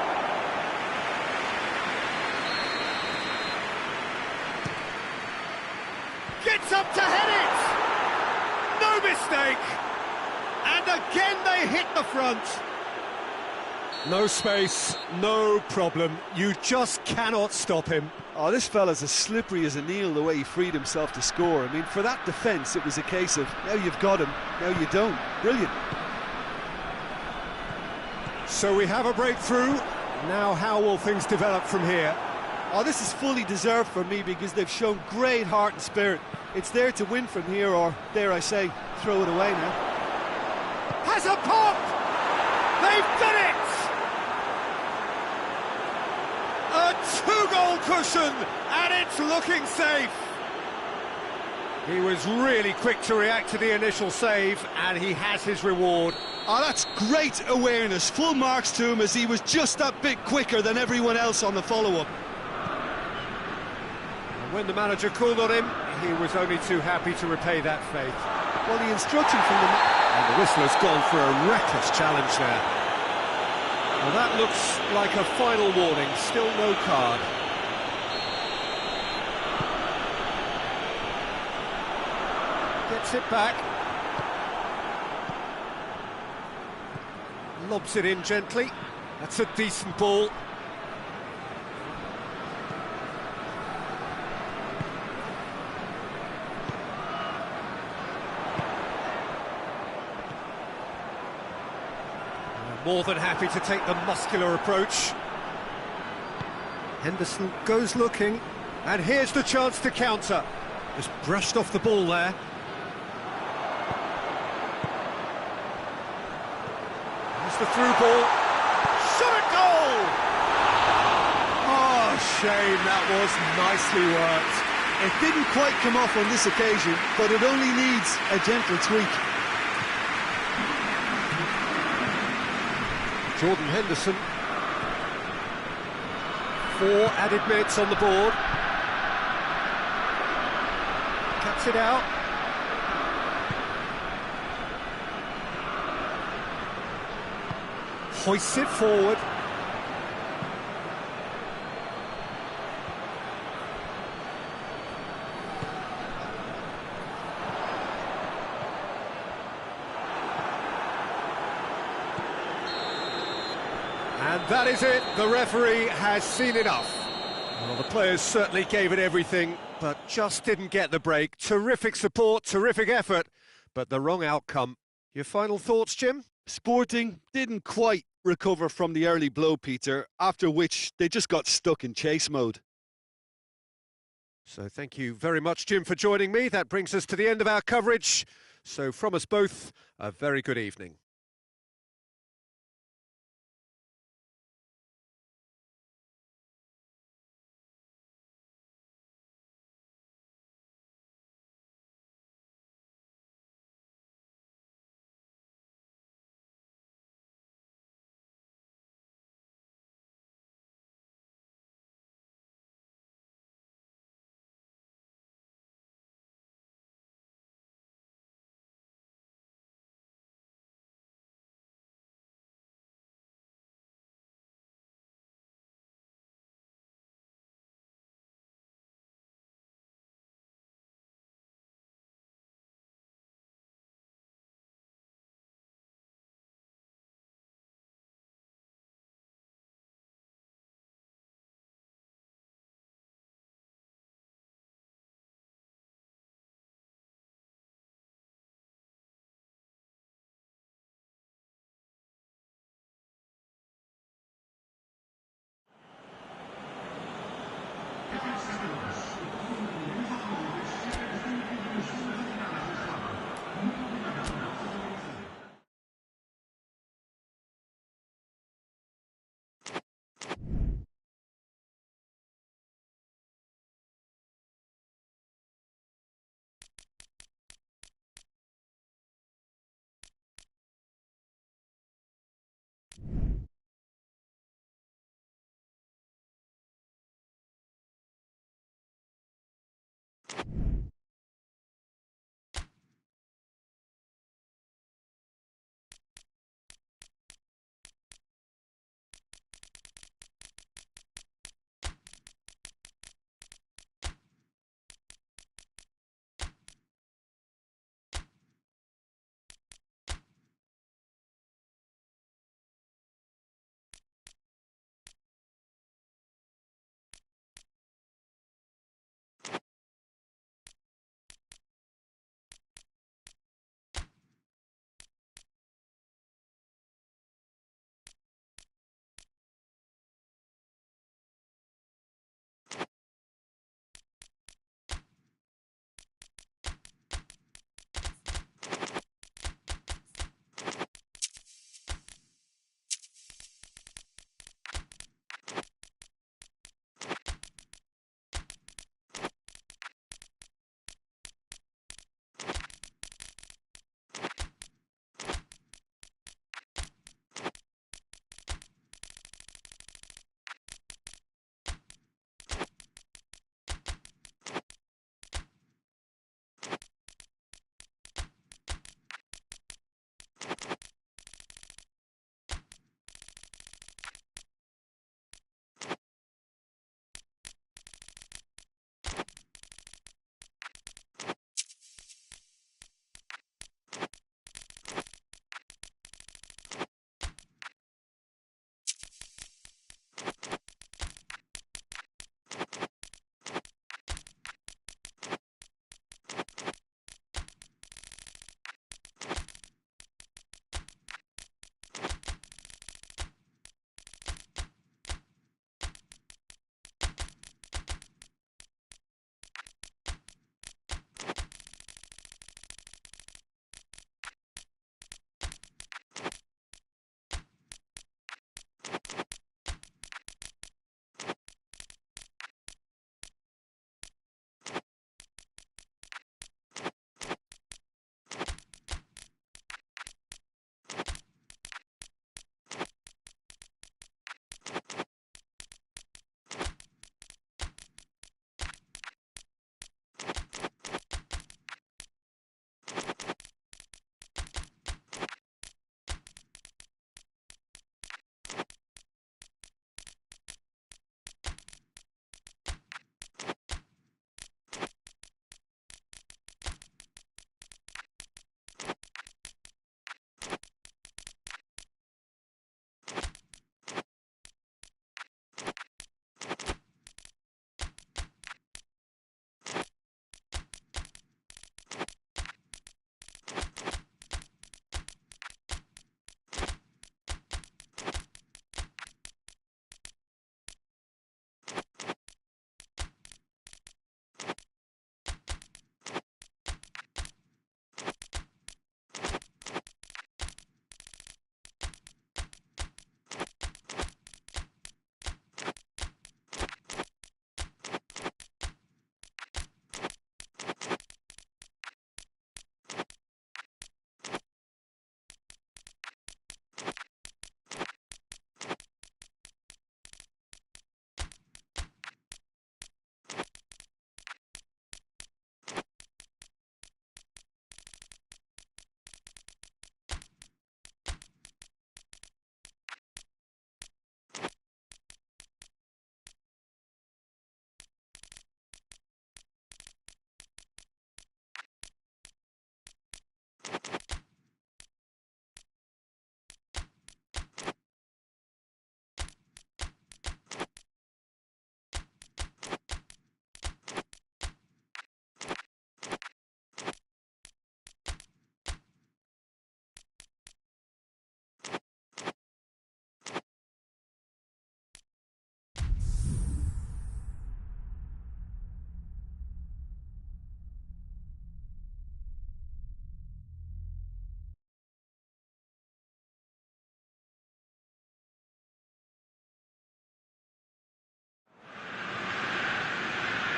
Gets up to head it! No mistake! And again they hit the front. No space, no problem. You just cannot stop him. Oh, this fella's as slippery as a needle the way he freed himself to score. I mean, for that defence, it was a case of, now you've got him, now you don't. Brilliant. So we have a breakthrough. Now how will things develop from here? Oh, this is fully deserved for me because they've shown great heart and spirit. It's there to win from here, or, dare I say, throw it away now. Has a pop! They've done it! A two-goal cushion, and it's looking safe. He was really quick to react to the initial save, and he has his reward. Oh, that's great awareness. Full marks to him as he was just that bit quicker than everyone else on the follow-up. And when the manager called on him, he was only too happy to repay that faith. Well, the instruction from the... And the whistle has gone for a reckless challenge there. Well, that looks like a final warning, still no card. Gets it back. Lobs it in gently. That's a decent ball. More than happy to take the muscular approach. Henderson goes looking, and here's the chance to counter. Just brushed off the ball there. Here's the through ball. Shot at goal! Oh, shame, that was nicely worked. It didn't quite come off on this occasion, but it only needs a gentle tweak. Jordan Henderson. 4 added minutes on the board. Cuts it out. Hoists it forward. And that is it, the referee has seen enough. Well, the players certainly gave it everything, but just didn't get the break. Terrific support, terrific effort, but the wrong outcome. Your final thoughts, Jim? Sporting didn't quite recover from the early blow, Peter, after which they just got stuck in chase mode. So thank you very much, Jim, for joining me. That brings us to the end of our coverage. So from us both, a very good evening.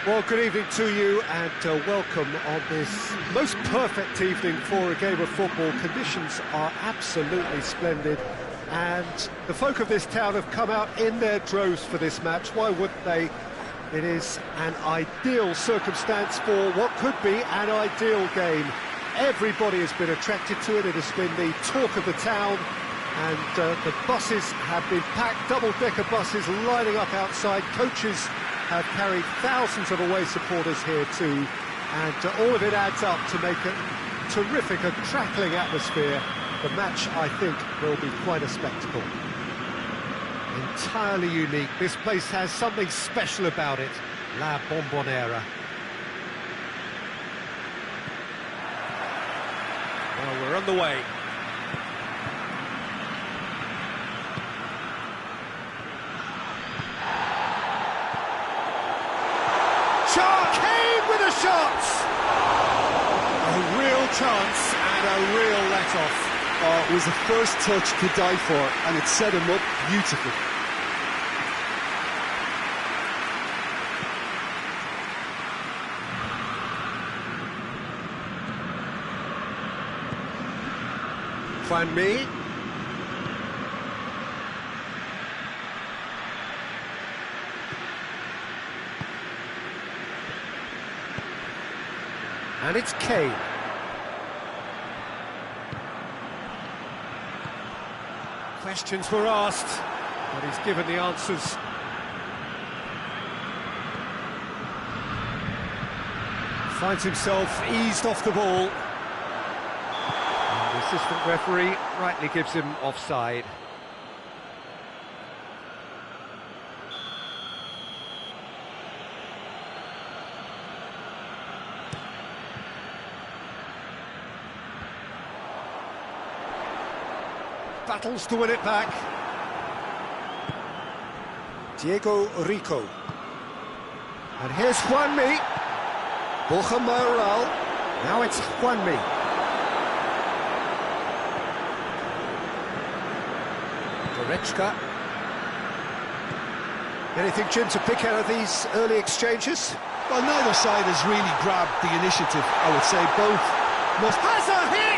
Well, good evening to you and welcome on this most perfect evening for a game of football. Conditions are absolutely splendid and the folk of this town have come out in their droves for this match. Why wouldn't they? It is an ideal circumstance for what could be an ideal game. Everybody has been attracted to it. It has been the talk of the town and the buses have been packed, double-decker buses lining up outside. Coaches have carried thousands of away supporters here too, and all of it adds up to make a terrific, a crackling atmosphere. The match, I think, will be quite a spectacle. Entirely unique. This place has something special about it. La Bombonera. Well, we're on the way. Kane with a shot! A real chance and a real let-off. Oh, it was the first touch to die for, and it set him up beautifully. Fan Me. And it's Kane. Questions were asked, but he's given the answers. Finds himself eased off the ball. And the assistant referee rightly gives him offside. Battles to win it back. Diego Rico. And here's Juanmi. Borja Mayoral. Now it's Juanmi. Goretzka. Anything, Jim, to pick out of these early exchanges? Well, neither side has really grabbed the initiative, I would say. Both must... Has a hit!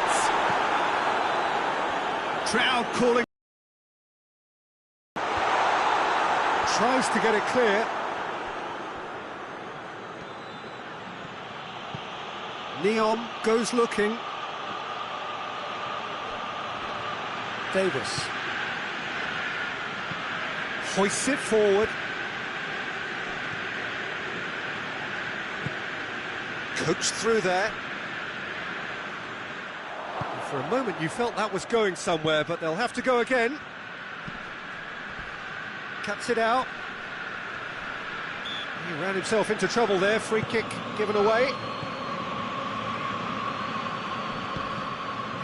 Crowd calling. Tries to get it clear. Neon goes looking. Davis hoists it forward. Coached through there. For a moment you felt that was going somewhere, but they'll have to go again. Cuts it out. He ran himself into trouble there. Free kick given away.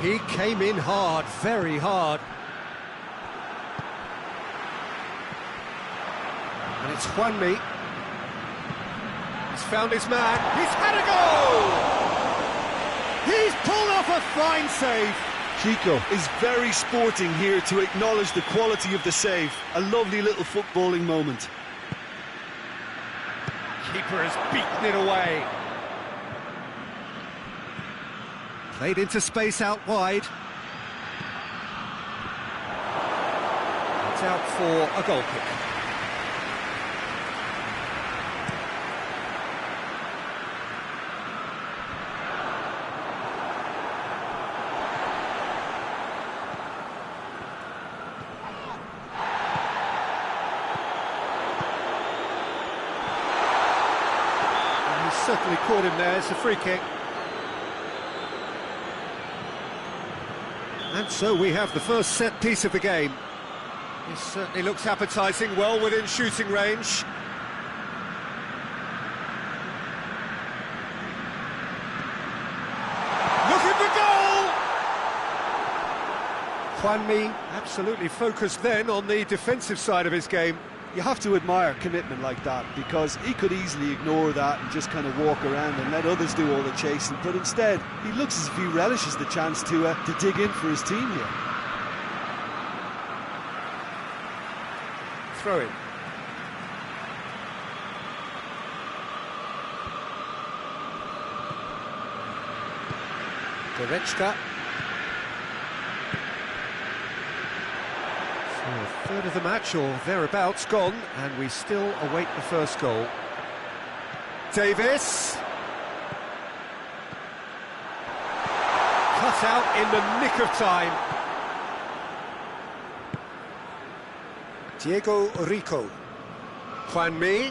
He came in hard, very hard. And it's Juanmi. He's found his man. He's had a goal! He's pulled off a fine save. Chico is very sporting here to acknowledge the quality of the save. A lovely little footballing moment. Keeper has beaten it away. Played into space out wide. It's out for a goal kick. Certainly caught him there. It's a free kick. And so we have the first set piece of the game. This certainly looks appetising, well within shooting range. Looking for goal! Juanmi absolutely focused then on the defensive side of his game. You have to admire commitment like that, because he could easily ignore that and just kind of walk around and let others do all the chasing, but instead he looks as if he relishes the chance to dig in for his team here. Throw in. Goretzka. So a third of the match, or thereabouts, gone, and we still await the first goal. Davis. Cut out in the nick of time. Diego Rico. Juan Mi.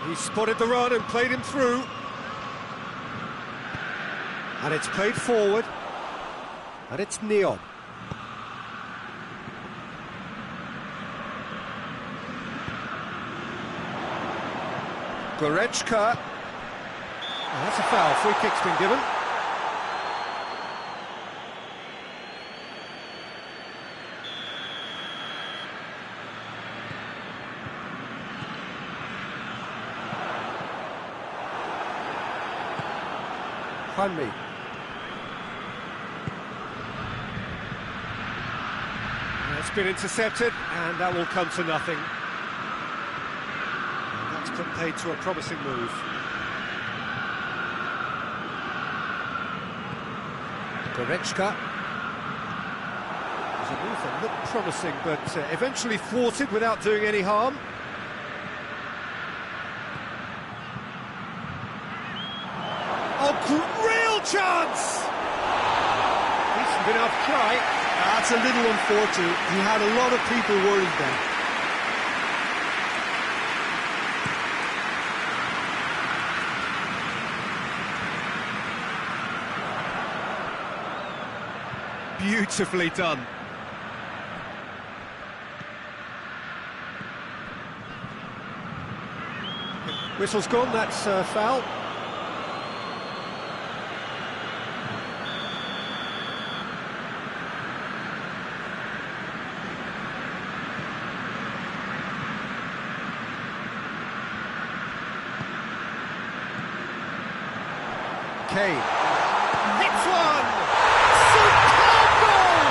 He spotted the run and played him through. And it's played forward. And it's Neon. Goretzka. Oh, that's a foul. Free kick's been given. Juan Mi. It's been intercepted, and that will come to nothing. And that's put paid to a promising move. Goretzka. It was a move that looked promising, but eventually thwarted without doing any harm. Oh, real chance! Decent enough try. That's a little unfortunate. He had a lot of people worried then. Beautifully done. Whistle's gone, that's foul. Kane. Hits one! Superb goal!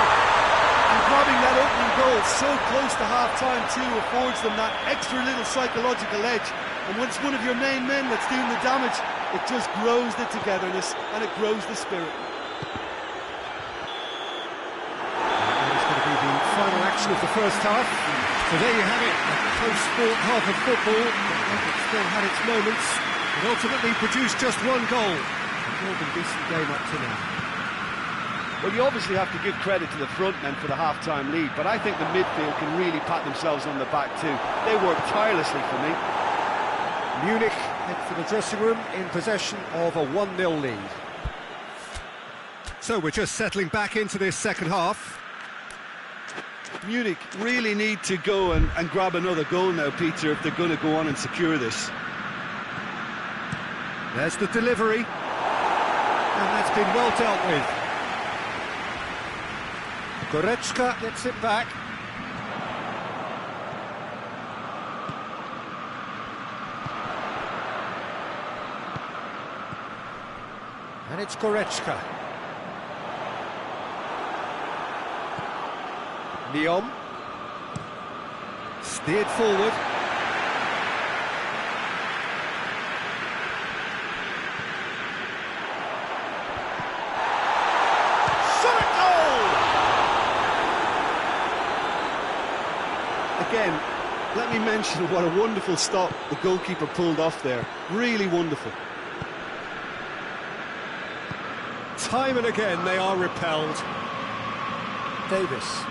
And grabbing that opening goal so close to half-time too affords them that extra little psychological edge. And when it's one of your main men that's doing the damage, it just grows the togetherness and it grows the spirit. It's going to be the final action of the first half. So there you have it, a close sport half of football. It still had its moments. It ultimately produced just one goal. More than decent game up to now. Well, you obviously have to give credit to the front men for the half-time lead, but I think the midfield can really pat themselves on the back too. They worked tirelessly for me. Munich head for the dressing room in possession of a 1-0 lead. So we're just settling back into this second half. Munich really need to go and grab another goal now, Peter, if they're going to go on and secure this. There's the delivery. And that's been well dealt with. Goretzka gets it back. And it's Goretzka. Neon. Steered forward. Again, let me mention what a wonderful stop the goalkeeper pulled off there. Really wonderful. Time and again they are repelled. Davis.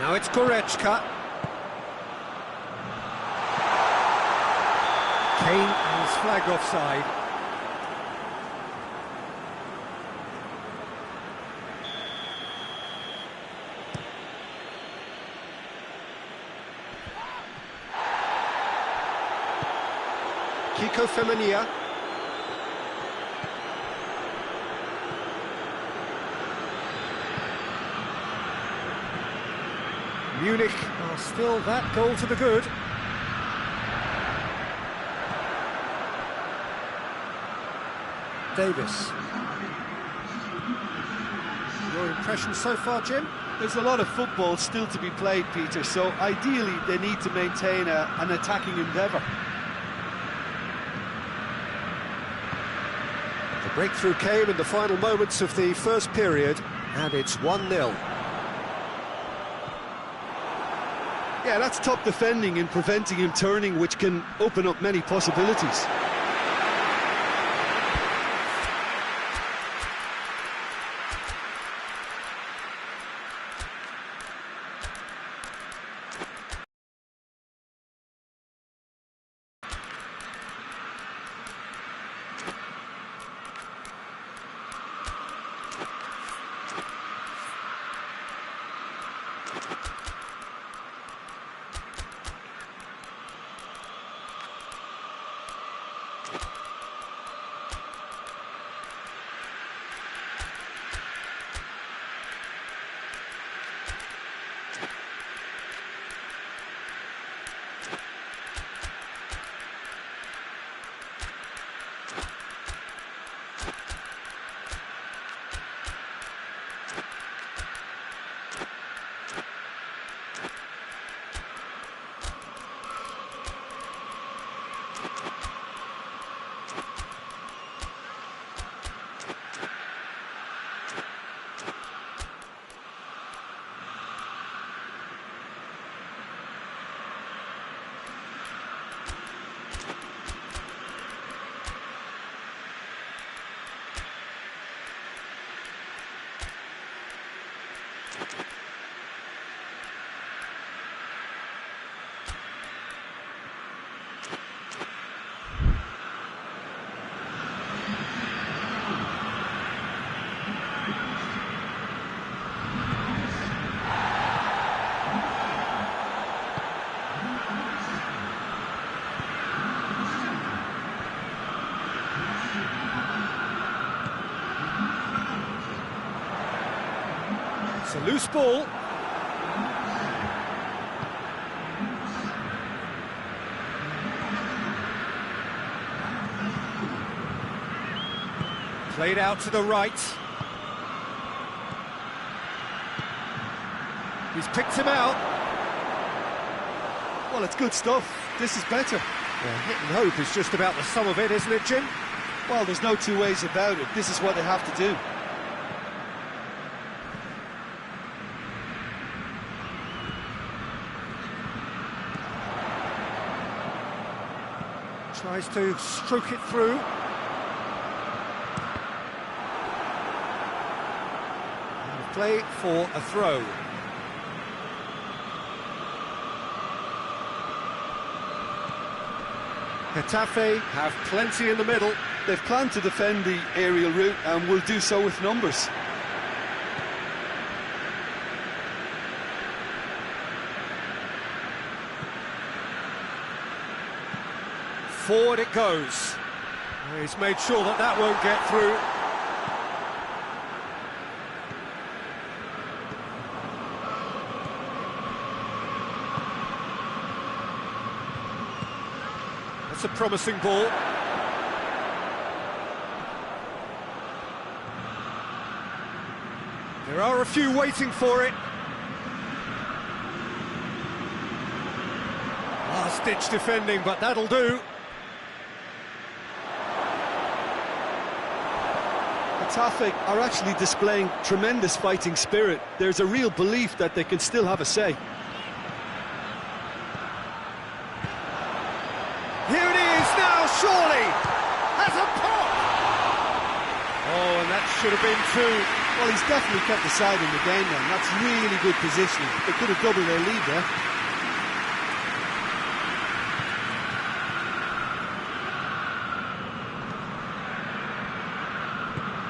Now it's Goretzka. Kane is flagged offside. Kcm4. Munich are still that goal to the good. Davis. Your impression so far, Jim? There's a lot of football still to be played, Peter, so ideally they need to maintain an attacking endeavour. Breakthrough came in the final moments of the first period, and it's 1-0. Yeah, that's top defending and preventing him turning, which can open up many possibilities. It's a loose ball. Played out to the right. He's picked him out. Well, it's good stuff. This is better. Well, hit and hope is just about the sum of it, isn't it, Jim? Well, there's no two ways about it. This is what they have to do. Tries to stroke it through. And play for a throw. Getafe have plenty in the middle. They've planned to defend the aerial route and will do so with numbers. Forward it goes. He's made sure that that won't get through. That's a promising ball. There are a few waiting for it. Last-ditch defending, but that'll do. Getafe are actually displaying tremendous fighting spirit. There's a real belief that they can still have a say. Here it is now, surely! Has a pop! Oh, and that should have been two. Well, he's definitely kept the side in the game then. That's really good positioning. They could have doubled their lead there.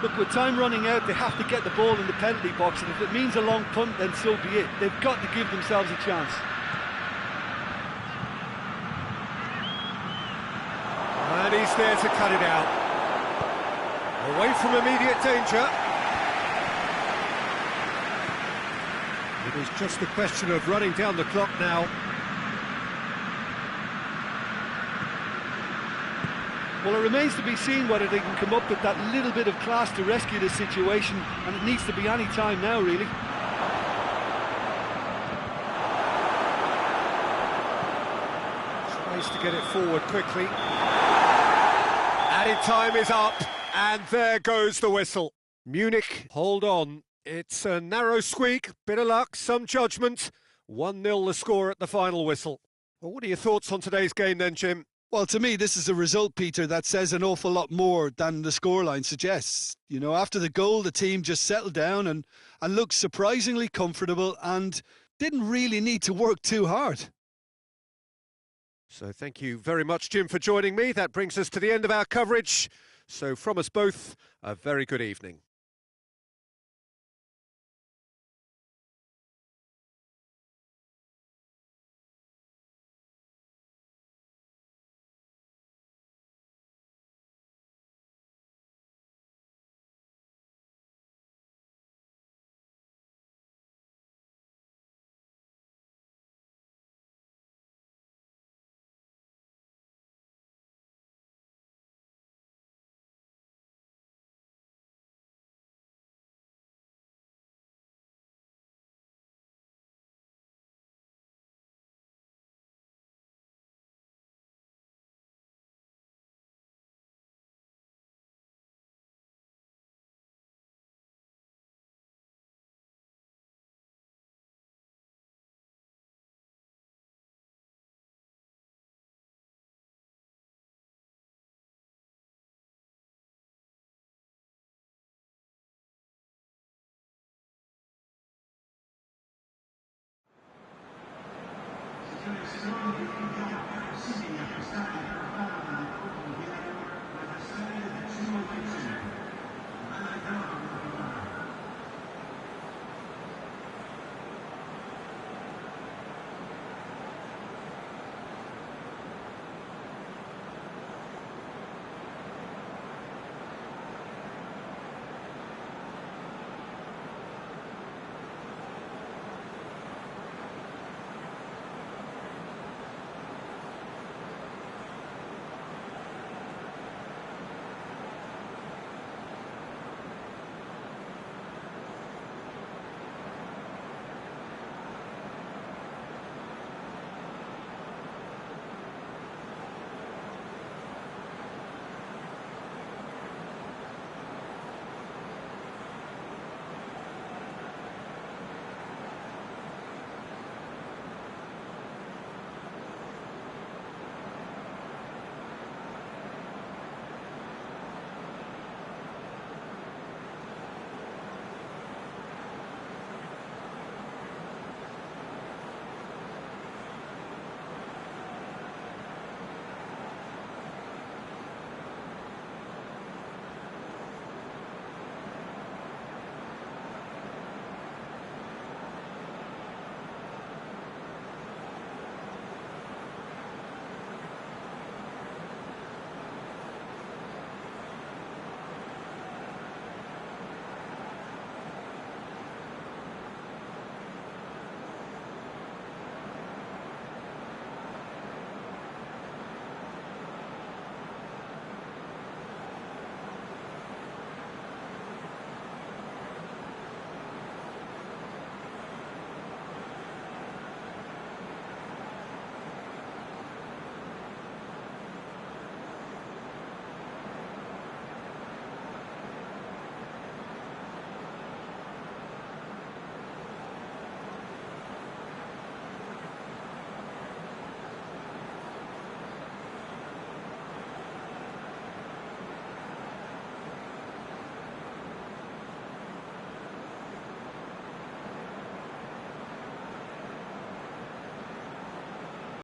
Look, with time running out, they have to get the ball in the penalty box, and if it means a long punt, then so be it. They've got to give themselves a chance. And he's there to cut it out. Away from immediate danger. It is just a question of running down the clock now. Well, it remains to be seen whether they can come up with that little bit of class to rescue this situation, and it needs to be any time now, really. Tries to get it forward quickly. Added time is up, And there goes the whistle. Munich, hold on. It's a narrow squeak, bit of luck, some judgment. 1-0 the score at the final whistle. Well, what are your thoughts on today's game then, Jim? Well, to me, this is a result, Peter, that says an awful lot more than the scoreline suggests. You know, after the goal, the team just settled down and looked surprisingly comfortable and didn't really need to work too hard. So thank you very much, Jim, for joining me. That brings us to the end of our coverage. So from us both, a very good evening.